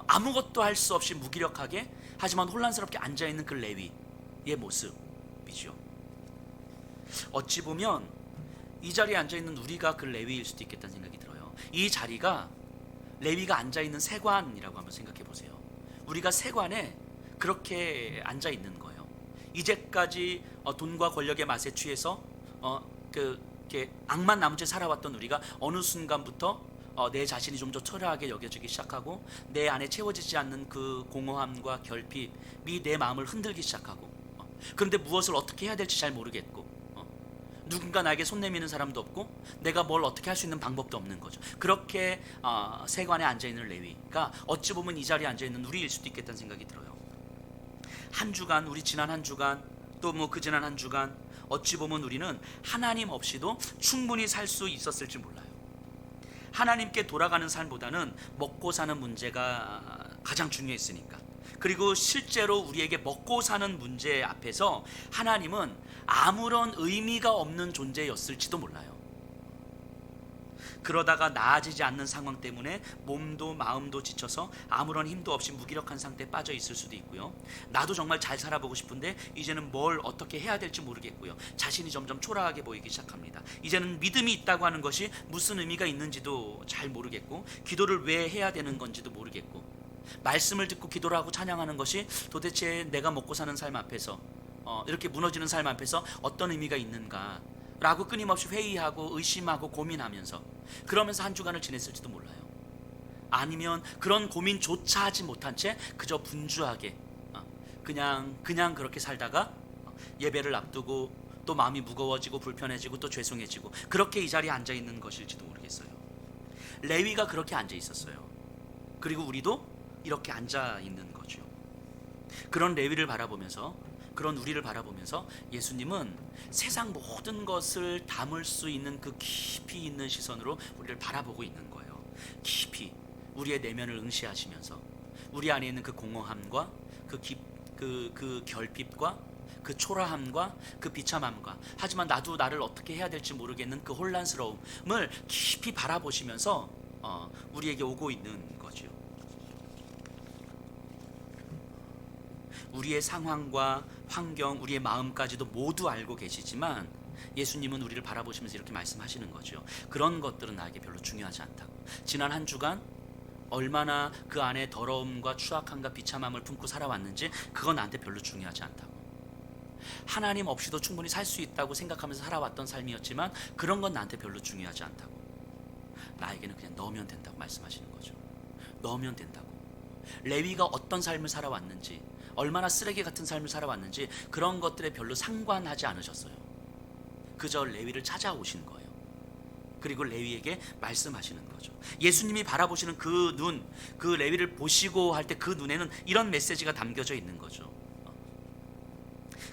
아무것도 할 수 없이 무기력하게 하지만 혼란스럽게 앉아있는 그 레위의 모습이죠. 어찌 보면 이 자리에 앉아있는 우리가 그 레위일 수도 있겠다는 생각이 들어요. 이 자리가 레위가 앉아있는 세관이라고 한번 생각해 보세요. 우리가 세관에 그렇게 앉아있는 거예요. 이제까지 돈과 권력의 맛에 취해서 악만 남은 채 살아왔던 우리가 어느 순간부터 내 자신이 좀 더 초라하게 여겨지기 시작하고, 내 안에 채워지지 않는 그 공허함과 결핍이 내 마음을 흔들기 시작하고, 그런데 무엇을 어떻게 해야 될지 잘 모르겠고, 누군가 나에게 손 내미는 사람도 없고, 내가 뭘 어떻게 할 수 있는 방법도 없는 거죠. 그렇게 세관에 앉아있는 레위가 어찌 보면 이 자리에 앉아있는 우리일 수도 있겠다는 생각이 들어요. 한 주간, 우리 지난 한 주간, 또 그 지난 한 주간, 어찌 보면 우리는 하나님 없이도 충분히 살 수 있었을지 몰라요. 하나님께 돌아가는 삶보다는 먹고 사는 문제가 가장 중요했으니까. 그리고 실제로 우리에게 먹고 사는 문제 앞에서 하나님은 아무런 의미가 없는 존재였을지도 몰라요. 그러다가 나아지지 않는 상황 때문에 몸도 마음도 지쳐서 아무런 힘도 없이 무기력한 상태에 빠져 있을 수도 있고요. 나도 정말 잘 살아보고 싶은데 이제는 뭘 어떻게 해야 될지 모르겠고요. 자신이 점점 초라하게 보이기 시작합니다. 이제는 믿음이 있다고 하는 것이 무슨 의미가 있는지도 잘 모르겠고, 기도를 왜 해야 되는 건지도 모르겠고, 말씀을 듣고 기도를 하고 찬양하는 것이 도대체 내가 먹고 사는 삶 앞에서 이렇게 무너지는 삶 앞에서 어떤 의미가 있는가 라고 끊임없이 회의하고 의심하고 고민하면서, 그러면서 한 주간을 지냈을지도 몰라요. 아니면 그런 고민조차 하지 못한 채 그저 분주하게 그냥 그렇게 살다가 예배를 앞두고 또 마음이 무거워지고 불편해지고 또 죄송해지고, 그렇게 이 자리에 앉아있는 것일지도 모르겠어요. 레위가 그렇게 앉아있었어요. 그리고 우리도 이렇게 앉아있는 거죠. 그런 레위를 바라보면서 그런 우리를 바라보면서 예수님은 세상 모든 것을 담을 수 있는 그 깊이 있는 시선으로 우리를 바라보고 있는 거예요. 깊이 우리의 내면을 응시하시면서 우리 안에 있는 그 공허함과 그 결핍과 그 초라함과 그 비참함과, 하지만 나도 나를 어떻게 해야 될지 모르겠는 그 혼란스러움을 깊이 바라보시면서 우리에게 오고 있는 거죠. 우리의 상황과 환경, 우리의 마음까지도 모두 알고 계시지만 예수님은 우리를 바라보시면서 이렇게 말씀하시는 거죠. 그런 것들은 나에게 별로 중요하지 않다고. 지난 한 주간 얼마나 그 안에 더러움과 추악함과 비참함을 품고 살아왔는지 그건 나한테 별로 중요하지 않다고. 하나님 없이도 충분히 살 수 있다고 생각하면서 살아왔던 삶이었지만 그런 건 나한테 별로 중요하지 않다고. 나에게는 그냥 넣으면 된다고 말씀하시는 거죠. 넣으면 된다고. 레위가 어떤 삶을 살아왔는지, 얼마나 쓰레기 같은 삶을 살아왔는지 그런 것들에 별로 상관하지 않으셨어요. 그저 레위를 찾아오신 거예요. 그리고 레위에게 말씀하시는 거죠. 예수님이 바라보시는 그 눈, 그 레위를 보시고 할 때 그 눈에는 이런 메시지가 담겨져 있는 거죠.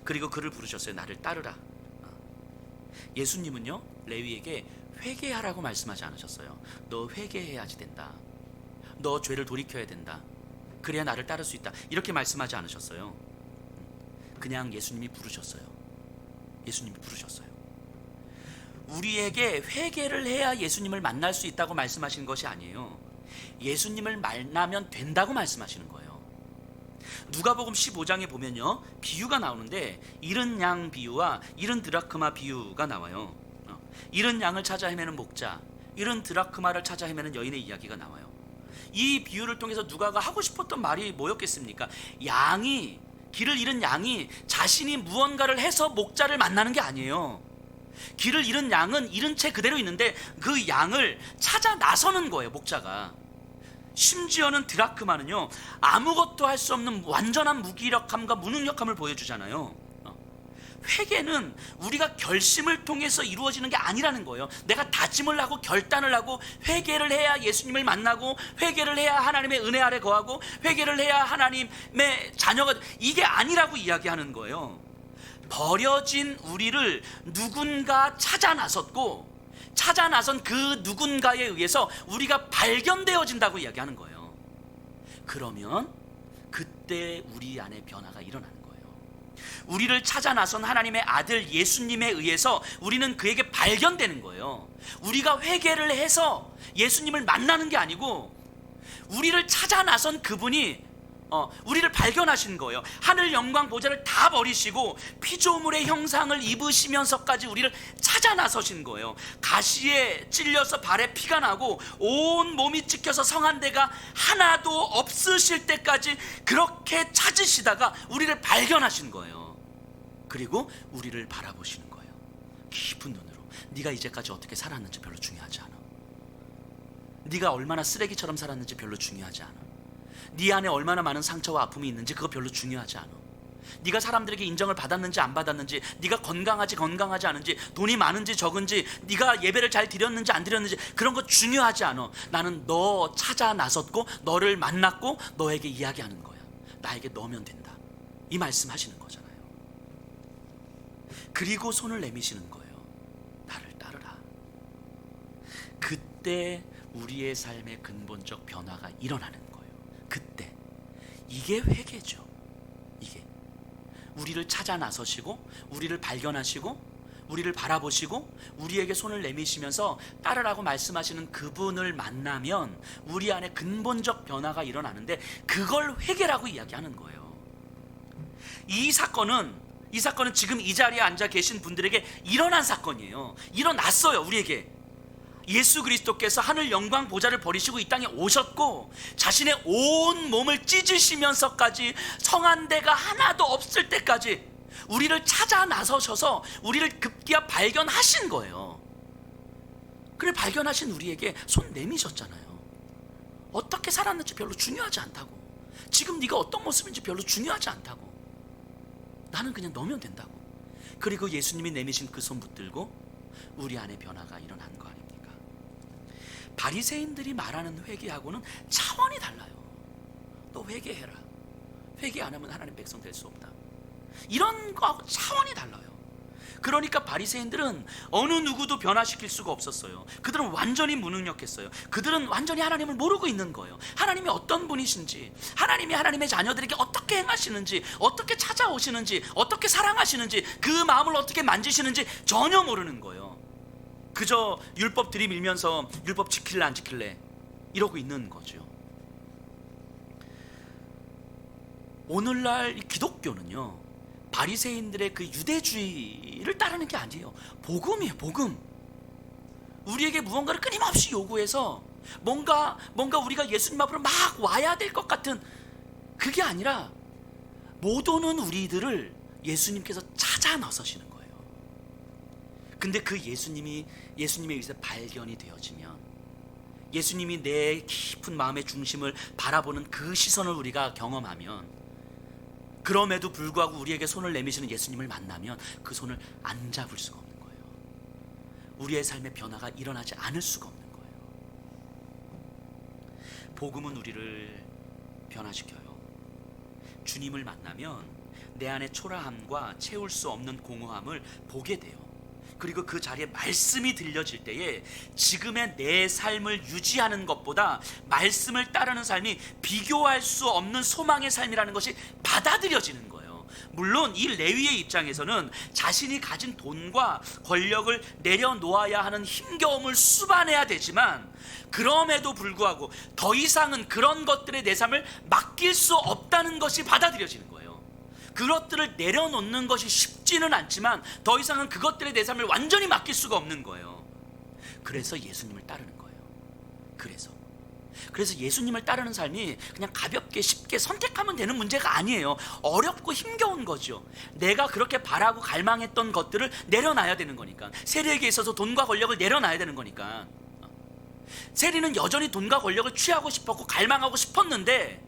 그리고 그를 부르셨어요. 나를 따르라. 예수님은요, 레위에게 회개하라고 말씀하지 않으셨어요. 너 회개해야지 된다. 너 죄를 돌이켜야 된다. 그래야 나를 따를 수 있다. 이렇게 말씀하지 않으셨어요. 그냥 예수님이 부르셨어요. 예수님이 부르셨어요. 우리에게 회개를 해야 예수님을 만날 수 있다고 말씀하시는 것이 아니에요. 예수님을 만나면 된다고 말씀하시는 거예요. 누가복음 15장에 보면요, 비유가 나오는데 잃은 양 비유와 잃은 드라크마 비유가 나와요. 잃은 양을 찾아 헤매는 목자, 잃은 드라크마를 찾아 헤매는 여인의 이야기가 나와요. 이 비유를 통해서 누가가 하고 싶었던 말이 뭐였겠습니까? 길을 잃은 양이 자신이 무언가를 해서 목자를 만나는 게 아니에요. 길을 잃은 양은 잃은 채 그대로 있는데 그 양을 찾아 나서는 거예요, 목자가. 심지어는 드라크마는요, 아무것도 할 수 없는 완전한 무기력함과 무능력함을 보여주잖아요. 회개는 우리가 결심을 통해서 이루어지는 게 아니라는 거예요. 내가 다짐을 하고 결단을 하고 회개를 해야 예수님을 만나고, 회개를 해야 하나님의 은혜 아래 거하고, 회개를 해야 하나님의 자녀가, 이게 아니라고 이야기하는 거예요. 버려진 우리를 누군가 찾아 나섰고, 찾아 나선 그 누군가에 의해서 우리가 발견되어진다고 이야기하는 거예요. 그러면 그때 우리 안에 변화가 일어나는 거예요. 우리를 찾아 나선 하나님의 아들 예수님에 의해서 우리는 그에게 발견되는 거예요. 우리가 회개를 해서 예수님을 만나는 게 아니고, 우리를 찾아 나선 그분이 우리를 발견하신 거예요. 하늘 영광 보좌를 다 버리시고 피조물의 형상을 입으시면서까지 우리를 찾아 나서신 거예요. 가시에 찔려서 발에 피가 나고 온 몸이 찢겨서 성한 데가 하나도 없으실 때까지 그렇게 찾으시다가 우리를 발견하신 거예요. 그리고 우리를 바라보시는 거예요. 깊은 눈으로. 네가 이제까지 어떻게 살았는지 별로 중요하지 않아. 네가 얼마나 쓰레기처럼 살았는지 별로 중요하지 않아. 네 안에 얼마나 많은 상처와 아픔이 있는지 그거 별로 중요하지 않아. 네가 사람들에게 인정을 받았는지 안 받았는지, 네가 건강하지 않은지, 돈이 많은지 적은지, 네가 예배를 잘 드렸는지 안 드렸는지 그런 거 중요하지 않아. 나는 너 찾아 나섰고 너를 만났고 너에게 이야기하는 거야. 나에게 넣으면 된다. 이 말씀 하시는 거잖아요. 그리고 손을 내미시는 거예요. 나를 따르라. 그때 우리의 삶의 근본적 변화가 일어나는 거예요. 그때. 이게 회개죠. 이게 우리를 찾아 나서시고 우리를 발견하시고 우리를 바라보시고 우리에게 손을 내미시면서 따르라고 말씀하시는 그분을 만나면 우리 안에 근본적 변화가 일어나는데, 그걸 회개라고 이야기하는 거예요. 이 사건은 지금 이 자리에 앉아 계신 분들에게 일어난 사건이에요. 일어났어요. 우리에게. 예수 그리스도께서 하늘 영광 보좌를 버리시고 이 땅에 오셨고 자신의 온 몸을 찢으시면서까지 성한 데가 하나도 없을 때까지 우리를 찾아 나서셔서 우리를 급기야 발견하신 거예요. 그래, 발견하신 우리에게 손 내미셨잖아요. 어떻게 살았는지 별로 중요하지 않다고. 지금 네가 어떤 모습인지 별로 중요하지 않다고. 나는 그냥 넣으면 된다고. 그리고 예수님이 내미신 그 손 붙들고 우리 안에 변화가 일어난 거 아닙니까? 바리새인들이 말하는 회개하고는 차원이 달라요. 너 회개해라. 회개 안 하면 하나님 백성 될 수 없다. 이런 거하고 차원이 달라요. 그러니까 바리새인들은 어느 누구도 변화시킬 수가 없었어요. 그들은 완전히 무능력했어요. 그들은 완전히 하나님을 모르고 있는 거예요. 하나님이 어떤 분이신지, 하나님이 하나님의 자녀들에게 어떻게 행하시는지, 어떻게 찾아오시는지, 어떻게 사랑하시는지, 그 마음을 어떻게 만지시는지 전혀 모르는 거예요. 그저 율법 들이밀면서 율법 지킬래 안 지킬래 이러고 있는 거죠. 오늘날 기독교는요, 바리새인들의 그 유대주의를 따르는 게 아니에요. 복음이에요. 복음. 우리에게 무언가를 끊임없이 요구해서 뭔가 우리가 예수님 앞으로 막 와야 될 것 같은, 그게 아니라 못 오는 우리들을 예수님께서 찾아 나서시는 거예요. 근데 그 예수님의 의해서 발견이 되어지면, 예수님이 내 깊은 마음의 중심을 바라보는 그 시선을 우리가 경험하면, 그럼에도 불구하고 우리에게 손을 내미시는 예수님을 만나면 그 손을 안 잡을 수가 없는 거예요. 우리의 삶의 변화가 일어나지 않을 수가 없는 거예요. 복음은 우리를 변화시켜요. 주님을 만나면 내 안의 초라함과 채울 수 없는 공허함을 보게 돼요. 그리고 그 자리에 말씀이 들려질 때에 지금의 내 삶을 유지하는 것보다 말씀을 따르는 삶이 비교할 수 없는 소망의 삶이라는 것이 받아들여지는 거예요. 물론 이 레위의 입장에서는 자신이 가진 돈과 권력을 내려놓아야 하는 힘겨움을 수반해야 되지만, 그럼에도 불구하고 더 이상은 그런 것들에 내 삶을 맡길 수 없다는 것이 받아들여지는 거예요. 그것들을 내려놓는 것이 쉽지는 않지만 더 이상은 그것들에 내 삶을 완전히 맡길 수가 없는 거예요. 그래서 예수님을 따르는 거예요. 그래서 예수님을 따르는 삶이 그냥 가볍게 쉽게 선택하면 되는 문제가 아니에요. 어렵고 힘겨운 거죠. 내가 그렇게 바라고 갈망했던 것들을 내려놔야 되는 거니까. 세리에게 있어서 돈과 권력을 내려놔야 되는 거니까. 세리는 여전히 돈과 권력을 취하고 싶었고 갈망하고 싶었는데,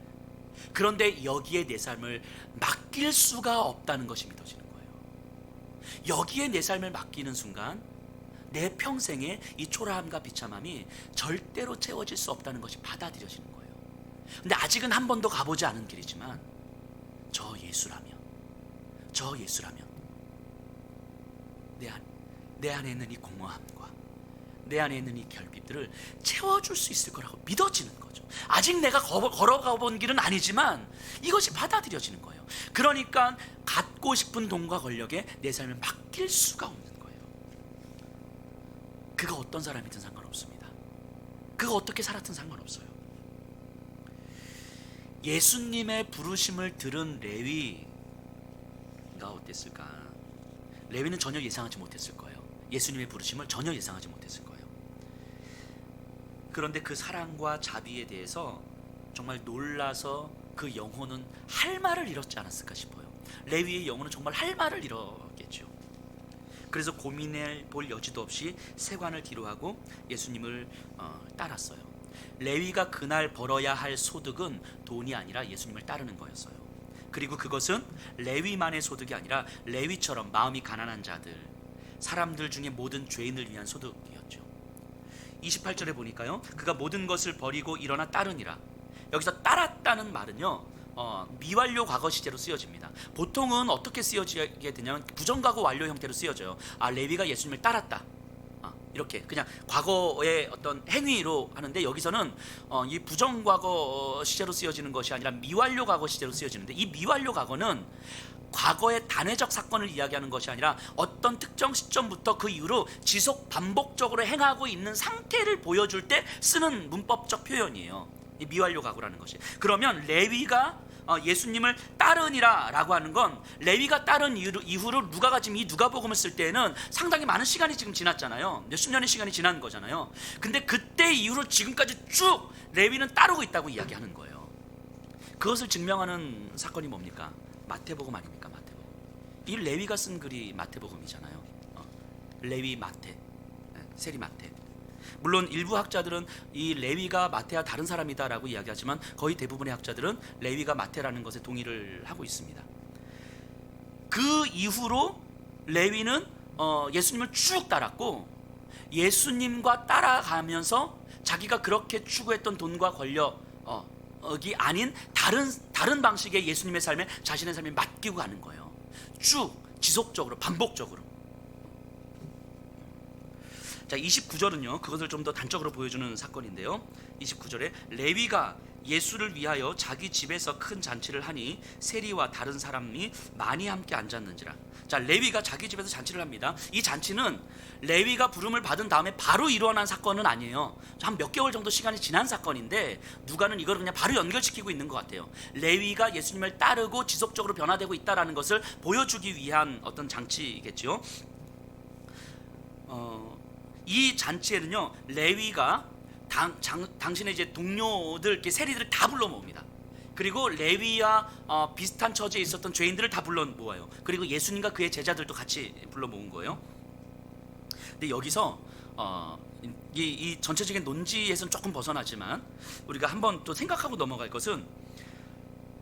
그런데 여기에 내 삶을 맡길 수가 없다는 것이 믿어지는 거예요. 여기에 내 삶을 맡기는 순간 내 평생의 이 초라함과 비참함이 절대로 채워질 수 없다는 것이 받아들여지는 거예요. 근데 아직은 한 번도 가보지 않은 길이지만 저 예수라면 내 안에 있는 이 공허함과 내 안에 있는 이 결핍들을 채워줄 수 있을 거라고 믿어지는 거죠. 아직 내가 걸어가 본 길은 아니지만 이것이 받아들여지는 거예요. 그러니까 갖고 싶은 돈과 권력에 내 삶을 맡길 수가 없는 거예요. 그가 어떤 사람이든 상관없습니다. 그가 어떻게 살았든 상관없어요. 예수님의 부르심을 들은 레위가 어땠을까? 레위는 전혀 예상하지 못했을 거예요. 예수님의 부르심을 전혀 예상하지 못했을 거예요. 그런데 그 사랑과 자비에 대해서 정말 놀라서 그 영혼은 할 말을 잃었지 않았을까 싶어요. 레위의 영혼은 정말 할 말을 잃었겠죠. 그래서 고민해 볼 여지도 없이 세관을 뒤로하고 예수님을 따랐어요. 레위가 그날 벌어야 할 소득은 돈이 아니라 예수님을 따르는 거였어요. 그리고 그것은 레위만의 소득이 아니라 레위처럼 마음이 가난한 자들, 사람들 중에 모든 죄인을 위한 소득이었죠. 28절에 보니까요, 그가 모든 것을 버리고 일어나 따르니라. 여기서 따랐다는 말은요, 미완료 과거 시제로 쓰여집니다. 보통은 어떻게 쓰여지게 되냐면 부정과거 완료 형태로 쓰여져요. 레위가 예수님을 따랐다, 이렇게 그냥 과거의 어떤 행위로 하는데, 여기서는 이 부정과거 시제로 쓰여지는 것이 아니라 미완료 과거 시제로 쓰여지는데, 이 미완료 과거는 과거의 단회적 사건을 이야기하는 것이 아니라 어떤 특정 시점부터 그 이후로 지속 반복적으로 행하고 있는 상태를 보여줄 때 쓰는 문법적 표현이에요. 이 미완료 과거라는 것이. 그러면 레위가 예수님을 따르니라 라고 하는 건, 레위가 따른 이후로 누가가 지금 이 누가복음을 쓸 때에는 상당히 많은 시간이 지금 지났잖아요. 몇십 년의 시간이 지난 거잖아요. 근데 그때 이후로 지금까지 쭉 레위는 따르고 있다고 이야기하는 거예요. 그것을 증명하는 사건이 뭡니까? 마태복음 아닙니까? 마태복음. 이 레위가 쓴 글이 마태복음이잖아요. 레위 마태, 세리 마태. 물론 일부 학자들은 이 레위가 마태와 다른 사람이다라고 이야기하지만 거의 대부분의 학자들은 레위가 마태라는 것에 동의를 하고 있습니다. 그 이후로 레위는 예수님을 쭉 따랐고, 예수님과 따라가면서 자기가 그렇게 추구했던 돈과 권력이 아닌 다른 방식의 예수님의 삶에 자신의 삶을 맡기고 가는 거예요. 쭉 지속적으로 반복적으로. 자, 29절은요 그것을 좀 더 단적으로 보여주는 사건인데요. 29절에 레위가 예수를 위하여 자기 집에서 큰 잔치를 하니 세리와 다른 사람이 많이 함께 앉았는지라. 자, 레위가 자기 집에서 잔치를 합니다. 이 잔치는 레위가 부름을 받은 다음에 바로 일어난 사건은 아니에요. 한 몇 개월 정도 시간이 지난 사건인데 누가는 이걸 그냥 바로 연결시키고 있는 것 같아요. 레위가 예수님을 따르고 지속적으로 변화되고 있다는 것을 보여주기 위한 어떤 장치겠죠. 이 잔치에는요 레위가 당신의 이제 동료들, 이렇게 세리들을 다 불러 모읍니다. 그리고 레위와 비슷한 처지에 있었던 죄인들을 다 불러 모아요. 그리고 예수님과 그의 제자들도 같이 불러 모은 거예요. 근데 여기서 이 전체적인 논지에서는 조금 벗어나지만 우리가 한번 또 생각하고 넘어갈 것은,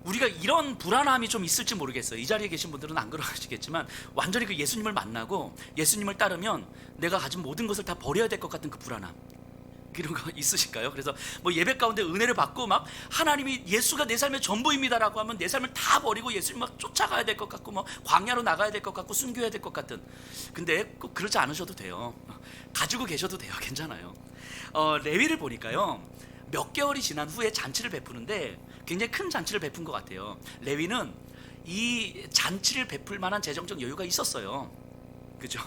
우리가 이런 불안함이 좀 있을지 모르겠어요. 이 자리에 계신 분들은 안 그러시겠지만 완전히 그 예수님을 만나고 예수님을 따르면 내가 가진 모든 것을 다 버려야 될 것 같은 그 불안함, 이런 거 있으실까요? 그래서 뭐 예배 가운데 은혜를 받고 막 하나님이 예수가 내 삶의 전부입니다라고 하면 내 삶을 다 버리고 예수님 막 쫓아가야 될 것 같고 뭐 광야로 나가야 될 것 같고 순교해야 될 것 같은. 근데 꼭 그러지 않으셔도 돼요. 가지고 계셔도 돼요. 괜찮아요. 레위를 보니까요 몇 개월이 지난 후에 잔치를 베푸는데 굉장히 큰 잔치를 베푼 것 같아요. 레위는 이 잔치를 베풀 만한 재정적 여유가 있었어요. 그죠?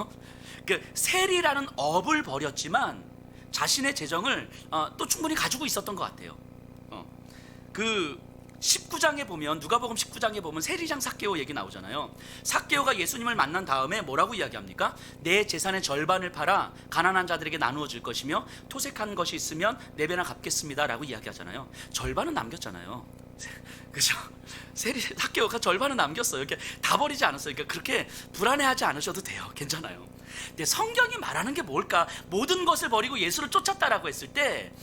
그 세리라는 업을 버렸지만 자신의 재정을 또 충분히 가지고 있었던 것 같아요. 그 19장에 보면, 누가복음 19장에 보면 세리장 삭개오 얘기 나오잖아요. 삭개오가 예수님을 만난 다음에 뭐라고 이야기합니까? 내 재산의 절반을 팔아 가난한 자들에게 나누어 줄 것이며 토색한 것이 있으면 네 배나 갚겠습니다 라고 이야기하잖아요. 절반은 남겼잖아요. 그죠? 삭개오가 절반은 남겼어요. 이렇게 다 버리지 않았어요. 그러니까 그렇게 불안해하지 않으셔도 돼요. 괜찮아요. 근데 성경이 말하는 게 뭘까? 모든 것을 버리고 예수를 쫓았다라고 했을 때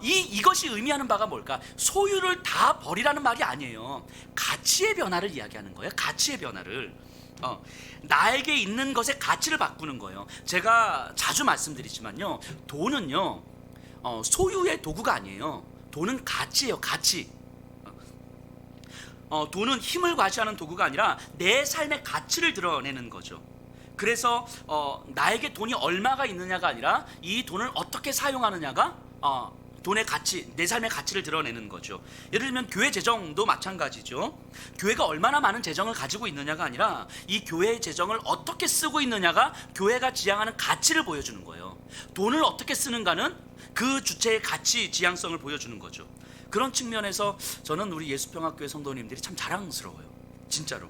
이것이 의미하는 바가 뭘까? 소유를 다 버리라는 말이 아니에요. 가치의 변화를 이야기하는 거예요. 가치의 변화를. 나에게 있는 것의 가치를 바꾸는 거예요. 제가 자주 말씀드리지만요, 돈은요 소유의 도구가 아니에요. 돈은 가치예요. 가치. 돈은 힘을 과시하는 도구가 아니라 내 삶의 가치를 드러내는 거죠. 그래서 나에게 돈이 얼마가 있느냐가 아니라 이 돈을 어떻게 사용하느냐가 돈의 가치, 내 삶의 가치를 드러내는 거죠. 예를 들면 교회 재정도 마찬가지죠. 교회가 얼마나 많은 재정을 가지고 있느냐가 아니라 이 교회의 재정을 어떻게 쓰고 있느냐가 교회가 지향하는 가치를 보여주는 거예요. 돈을 어떻게 쓰는가는 그 주체의 가치, 지향성을 보여주는 거죠. 그런 측면에서 저는 우리 예수평화교회 성도님들이 참 자랑스러워요. 진짜로.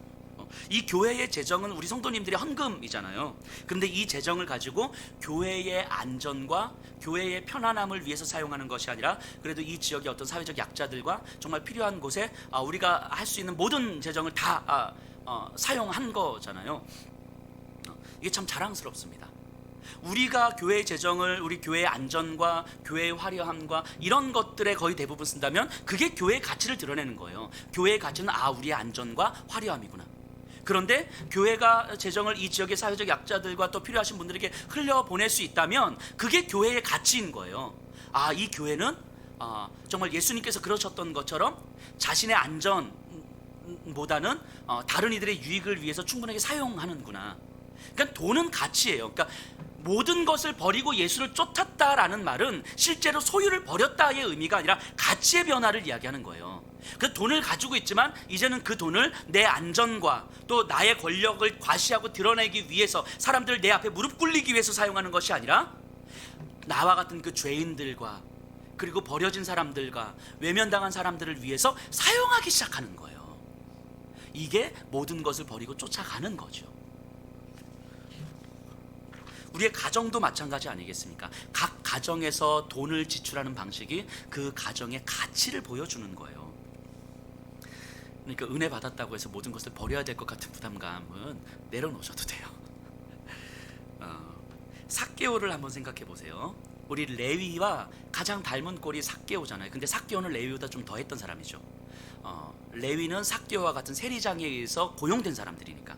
이 교회의 재정은 우리 성도님들의 헌금이잖아요. 그런데 이 재정을 가지고 교회의 안전과 교회의 편안함을 위해서 사용하는 것이 아니라 그래도 이 지역의 어떤 사회적 약자들과 정말 필요한 곳에 우리가 할 수 있는 모든 재정을 다 사용한 거잖아요. 이게 참 자랑스럽습니다. 우리가 교회의 재정을 우리 교회의 안전과 교회의 화려함과 이런 것들에 거의 대부분 쓴다면 그게 교회의 가치를 드러내는 거예요. 교회의 가치는 우리의 안전과 화려함이구나. 그런데 교회가 재정을 이 지역의 사회적 약자들과 또 필요하신 분들에게 흘려보낼 수 있다면 그게 교회의 가치인 거예요. 이 교회는 정말 예수님께서 그러셨던 것처럼 자신의 안전보다는 다른 이들의 유익을 위해서 충분하게 사용하는구나. 그러니까 돈은 가치예요. 그러니까 모든 것을 버리고 예수를 쫓았다라는 말은 실제로 소유를 버렸다의 의미가 아니라 가치의 변화를 이야기하는 거예요. 그 돈을 가지고 있지만 이제는 그 돈을 내 안전과 또 나의 권력을 과시하고 드러내기 위해서, 사람들을 내 앞에 무릎 꿇리기 위해서 사용하는 것이 아니라 나와 같은 그 죄인들과 그리고 버려진 사람들과 외면당한 사람들을 위해서 사용하기 시작하는 거예요. 이게 모든 것을 버리고 쫓아가는 거죠. 우리의 가정도 마찬가지 아니겠습니까? 각 가정에서 돈을 지출하는 방식이 그 가정의 가치를 보여주는 거예요. 그러니까 은혜 받았다고 해서 모든 것을 버려야 될 것 같은 부담감은 내려놓으셔도 돼요. 삭개오를 한번 생각해 보세요. 우리 레위와 가장 닮은 꼴이 삭개오잖아요. 근데 삭개오는 레위보다 좀 더 했던 사람이죠. 레위는 삭개오와 같은 세리장에 의해서 고용된 사람들이니까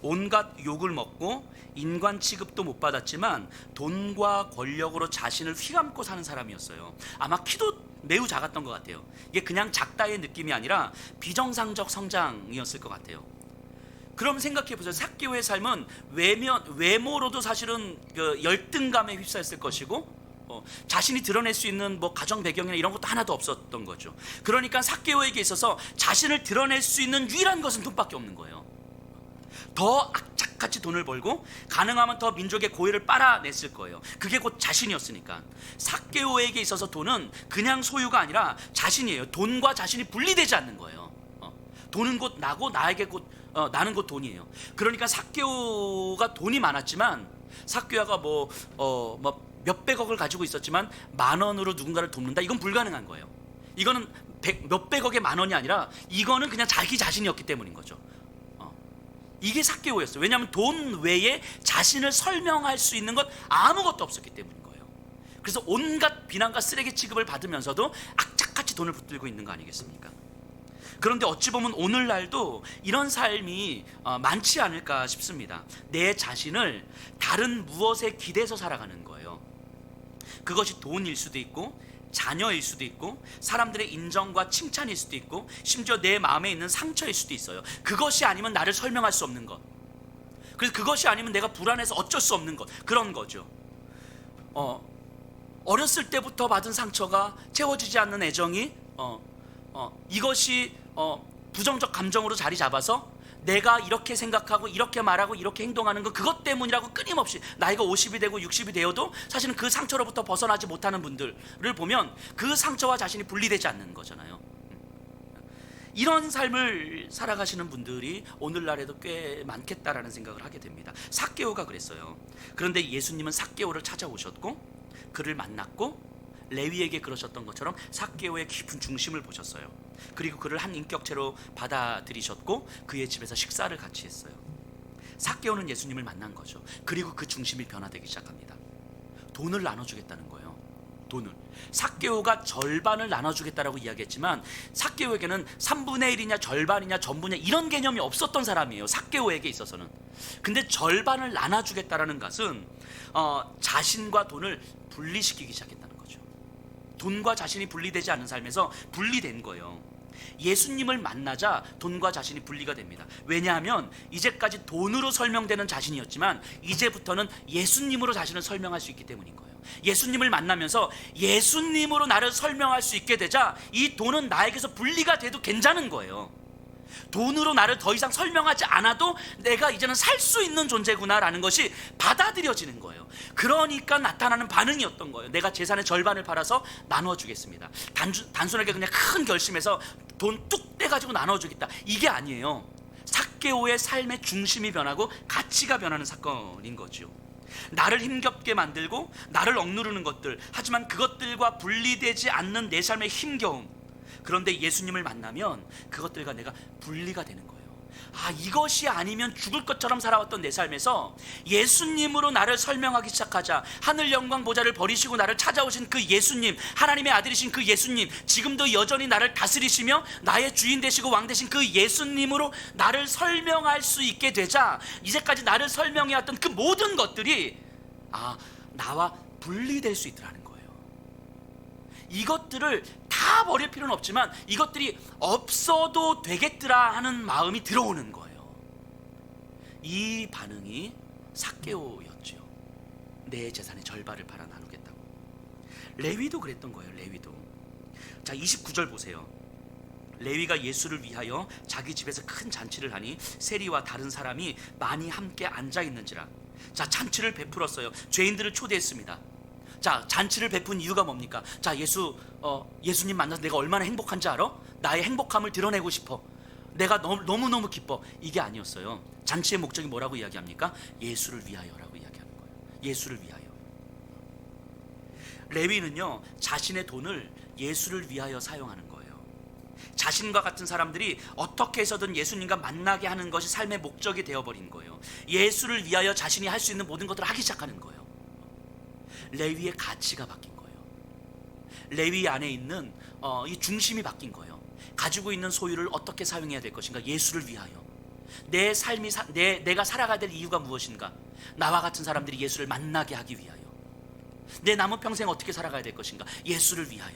온갖 욕을 먹고 인관 취급도 못 받았지만 돈과 권력으로 자신을 휘감고 사는 사람이었어요. 아마 키도 매우 작았던 것 같아요. 이게 그냥 작다의 느낌이 아니라 비정상적 성장이었을 것 같아요. 그럼 생각해 보세요. 삭개오의 삶은 외모로도 사실은 그 열등감에 휩싸였을 것이고, 자신이 드러낼 수 있는 뭐 가정 배경이나 이런 것도 하나도 없었던 거죠. 그러니까 삭개오에게 있어서 자신을 드러낼 수 있는 유일한 것은 돈밖에 없는 거예요. 더 악착같이 돈을 벌고 가능하면 더 민족의 고유를 빨아냈을 거예요. 그게 곧 자신이었으니까. 삭개오에게 있어서 돈은 그냥 소유가 아니라 자신이에요. 돈과 자신이 분리되지 않는 거예요. 돈은 곧 나고 나에게 곧 나는 곧 돈이에요. 그러니까 삭개오가 돈이 많았지만, 삭개오가 뭐 몇백억을 가지고 있었지만 10,000원으로 누군가를 돕는다, 이건 불가능한 거예요. 이거는 몇백억의 10,000원이 아니라 이거는 그냥 자기 자신이었기 때문인 거죠. 이게 삭개오였어요. 왜냐하면 돈 외에 자신을 설명할 수 있는 것 아무것도 없었기 때문인 거예요. 그래서 온갖 비난과 쓰레기 취급을 받으면서도 악착같이 돈을 붙들고 있는 거 아니겠습니까? 그런데 어찌 보면 오늘날도 이런 삶이 많지 않을까 싶습니다. 내 자신을 다른 무엇에 기대서 살아가는 거예요. 그것이 돈일 수도 있고, 자녀일 수도 있고, 사람들의 인정과 칭찬일 수도 있고, 심지어 내 마음에 있는 상처일 수도 있어요. 그것이 아니면 나를 설명할 수 없는 것, 그래서 그것이 아니면 내가 불안해서 어쩔 수 없는 것, 그런 거죠. 어렸을 때부터 받은 상처가 채워지지 않는 애정이 이것이 부정적 감정으로 자리 잡아서 내가 이렇게 생각하고 이렇게 말하고 이렇게 행동하는 건 그것 때문이라고 끊임없이, 나이가 50이 되고 60이 되어도 사실은 그 상처로부터 벗어나지 못하는 분들을 보면 그 상처와 자신이 분리되지 않는 거잖아요. 이런 삶을 살아가시는 분들이 오늘날에도 꽤 많겠다라는 생각을 하게 됩니다. 삭개오가 그랬어요. 그런데 예수님은 삭개오를 찾아오셨고 그를 만났고, 레위에게 그러셨던 것처럼 삭개오의 깊은 중심을 보셨어요. 그리고 그를 한 인격체로 받아들이셨고 그의 집에서 식사를 같이 했어요. 삭개오는 예수님을 만난 거죠. 그리고 그 중심이 변화되기 시작합니다. 돈을 나눠주겠다는 거예요. 돈을. 삭개오가 절반을 나눠주겠다라고 이야기했지만, 삭개오에게는 3분의 1이냐 절반이냐 전부냐 이런 개념이 없었던 사람이에요, 삭개오에게 있어서는. 근데 절반을 나눠주겠다라는 것은 자신과 돈을 분리시키기 시작했다는 거죠. 돈과 자신이 분리되지 않는 삶에서 분리된 거예요. 예수님을 만나자 돈과 자신이 분리가 됩니다. 왜냐하면 이제까지 돈으로 설명되는 자신이었지만 이제부터는 예수님으로 자신을 설명할 수 있기 때문인 거예요. 예수님을 만나면서 예수님으로 나를 설명할 수 있게 되자 이 돈은 나에게서 분리가 돼도 괜찮은 거예요. 돈으로 나를 더 이상 설명하지 않아도 내가 이제는 살 수 있는 존재구나라는 것이 받아들여지는 거예요. 그러니까 나타나는 반응이었던 거예요. 내가 재산의 절반을 팔아서 나눠주겠습니다. 단순하게 그냥 큰 결심해서 돈 뚝 떼가지고 나눠주겠다, 이게 아니에요. 삭개오의 삶의 중심이 변하고 가치가 변하는 사건인 거죠. 나를 힘겹게 만들고 나를 억누르는 것들, 하지만 그것들과 분리되지 않는 내 삶의 힘겨움, 그런데 예수님을 만나면 그것들과 내가 분리가 되는 거예요. 이것이 아니면 죽을 것처럼 살아왔던 내 삶에서 예수님으로 나를 설명하기 시작하자, 하늘 영광 보좌를 버리시고 나를 찾아오신 그 예수님, 하나님의 아들이신 그 예수님, 지금도 여전히 나를 다스리시며 나의 주인 되시고 왕 되신 그 예수님으로 나를 설명할 수 있게 되자, 이제까지 나를 설명해왔던 그 모든 것들이 나와 분리될 수 있더라는 거예요. 이것들을 다 버릴 필요는 없지만 이것들이 없어도 되겠더라 하는 마음이 들어오는 거예요. 이 반응이 삭개오였죠. 내 재산의 절반을 팔아 나누겠다고. 레위도 그랬던 거예요. 레위도. 자, 29절 보세요. 레위가 예수를 위하여 자기 집에서 큰 잔치를 하니 세리와 다른 사람이 많이 함께 앉아 있는지라. 자, 잔치를 베풀었어요. 죄인들을 초대했습니다. 자, 잔치를 베푼 이유가 뭡니까? 자, 예수님 만나서 내가 얼마나 행복한지 알아? 나의 행복함을 드러내고 싶어. 내가 너무너무 기뻐. 이게 아니었어요. 잔치의 목적이 뭐라고 이야기합니까? 예수를 위하여라고 이야기하는 거예요. 예수를 위하여. 레위는요, 자신의 돈을 예수를 위하여 사용하는 거예요. 자신과 같은 사람들이 어떻게 해서든 예수님과 만나게 하는 것이 삶의 목적이 되어버린 거예요. 예수를 위하여 자신이 할 수 있는 모든 것들을 하기 시작하는 거예요. 레위의 가치가 바뀐 거예요. 레위 안에 있는 이 중심이 바뀐 거예요. 가지고 있는 소유를 어떻게 사용해야 될 것인가? 예수를 위하여. 내 삶이 내가 살아가야 될 이유가 무엇인가? 나와 같은 사람들이 예수를 만나게 하기 위하여. 내 남은 평생 어떻게 살아가야 될 것인가? 예수를 위하여.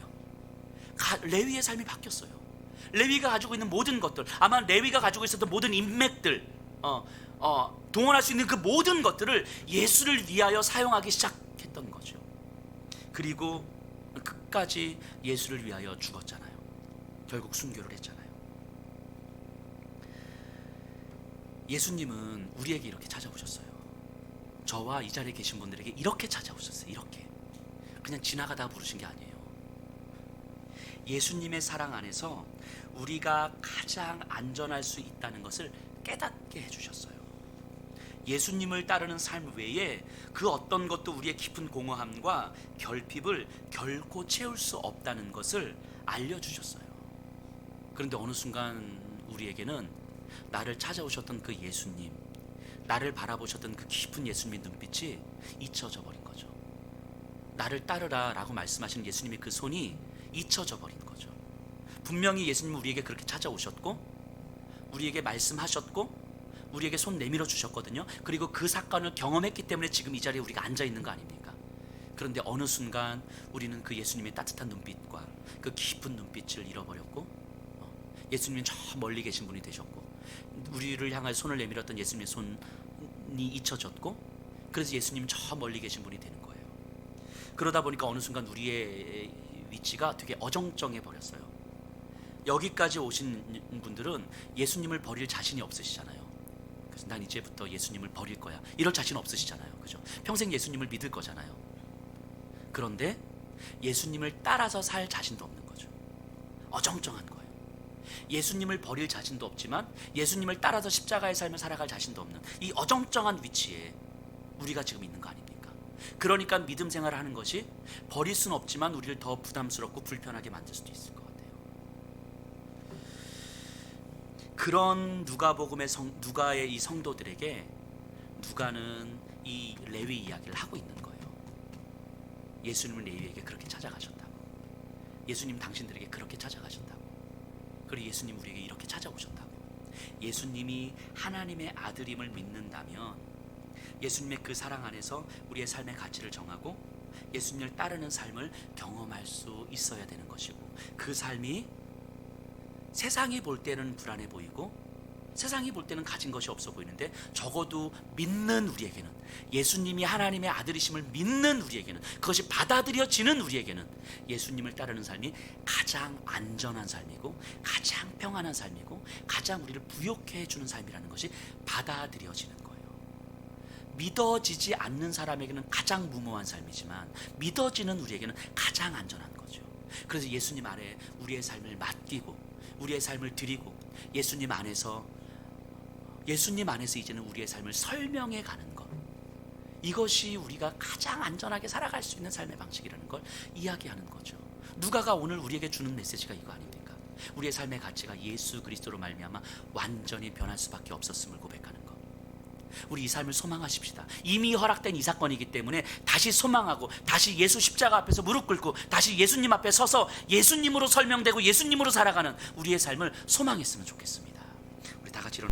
레위의 삶이 바뀌었어요. 레위가 가지고 있는 모든 것들, 아마 레위가 가지고 있었던 모든 인맥들, 동원할 수 있는 그 모든 것들을 예수를 위하여 사용하기 시작했던 거죠. 그리고 끝까지 예수를 위하여 죽었잖아요. 결국 순교를 했잖아요. 예수님은 우리에게 이렇게 찾아오셨어요. 저와 이 자리에 계신 분들에게 이렇게 찾아오셨어요. 이렇게 그냥 지나가다가 부르신 게 아니에요. 예수님의 사랑 안에서 우리가 가장 안전할 수 있다는 것을 깨닫게 해주셨어요. 예수님을 따르는 삶 외에 그 어떤 것도 우리의 깊은 공허함과 결핍을 결코 채울 수 없다는 것을 알려주셨어요. 그런데 어느 순간 우리에게는 나를 찾아오셨던 그 예수님, 나를 바라보셨던 그 깊은 예수님의 눈빛이 잊혀져 버린 거죠. 나를 따르라 라고 말씀하시는 예수님의 그 손이 잊혀져 버린 거죠. 분명히 예수님은 우리에게 그렇게 찾아오셨고 우리에게 말씀하셨고 우리에게 손 내밀어 주셨거든요. 그리고 그 사건을 경험했기 때문에 지금 이 자리에 우리가 앉아 있는 거 아닙니까? 그런데 어느 순간 우리는 그 예수님의 따뜻한 눈빛과 그 깊은 눈빛을 잃어버렸고 예수님은 저 멀리 계신 분이 되셨고 우리를 향해 손을 내밀었던 예수님의 손이 잊혀졌고 그래서 예수님은 저 멀리 계신 분이 되는 거예요. 그러다 보니까 어느 순간 우리의 위치가 되게 어정쩡해 버렸어요. 여기까지 오신 분들은 예수님을 버릴 자신이 없으시잖아요. 그래서 난 이제부터 예수님을 버릴 거야 이럴 자신 없으시잖아요. 그죠? 평생 예수님을 믿을 거잖아요. 그런데 예수님을 따라서 살 자신도 없는 거죠. 어정쩡한 거예요. 예수님을 버릴 자신도 없지만 예수님을 따라서 십자가의 삶을 살아갈 자신도 없는 이 어정쩡한 위치에 우리가 지금 있는 거 아닙니까? 그러니까 믿음 생활을 하는 것이 버릴 수는 없지만 우리를 더 부담스럽고 불편하게 만들 수도 있을 것 같아요. 그런 누가의 이 성도들에게 누가는 이 레위 이야기를 하고 있는 거예요. 예수님은 레위에게 그렇게 찾아가셨다고. 예수님 당신들에게 그렇게 찾아가셨다고. 그리고 예수님 우리에게 이렇게 찾아오셨다고. 예수님이 하나님의 아들임을 믿는다면 예수님의 그 사랑 안에서 우리의 삶의 가치를 정하고 예수님을 따르는 삶을 경험할 수 있어야 되는 것이고 그 삶이 세상이 볼 때는 불안해 보이고 세상이 볼 때는 가진 것이 없어 보이는데 적어도 믿는 우리에게는 예수님이 하나님의 아들이심을 믿는 우리에게는 그것이 받아들여지는 우리에게는 예수님을 따르는 삶이 가장 안전한 삶이고 가장 평안한 삶이고 가장 우리를 부욕해 주는 삶이라는 것이 받아들여지는 거예요. 믿어지지 않는 사람에게는 가장 무모한 삶이지만 믿어지는 우리에게는 가장 안전한 거죠. 그래서 예수님 아래 우리의 삶을 맡기고 우리의 삶을 드리고 예수님 안에서 이제는 우리의 삶을 설명해 가는 것, 이것이 우리가 가장 안전하게 살아갈 수 있는 삶의 방식이라는 걸 이야기하는 거죠. 누가가 오늘 우리에게 주는 메시지가 이거 아닙니까? 우리의 삶의 가치가 예수 그리스도로 말미암아 완전히 변할 수밖에 없었음을 고백하는 것. 우리 이 삶을 소망하십시다. 이미 허락된 이 사건이기 때문에 다시 소망하고 다시 예수 십자가 앞에서 무릎 꿇고 다시 예수님 앞에 서서 예수님으로 설명되고 예수님으로 살아가는 우리의 삶을 소망했으면 좋겠습니다. 우리 다 같이 일어나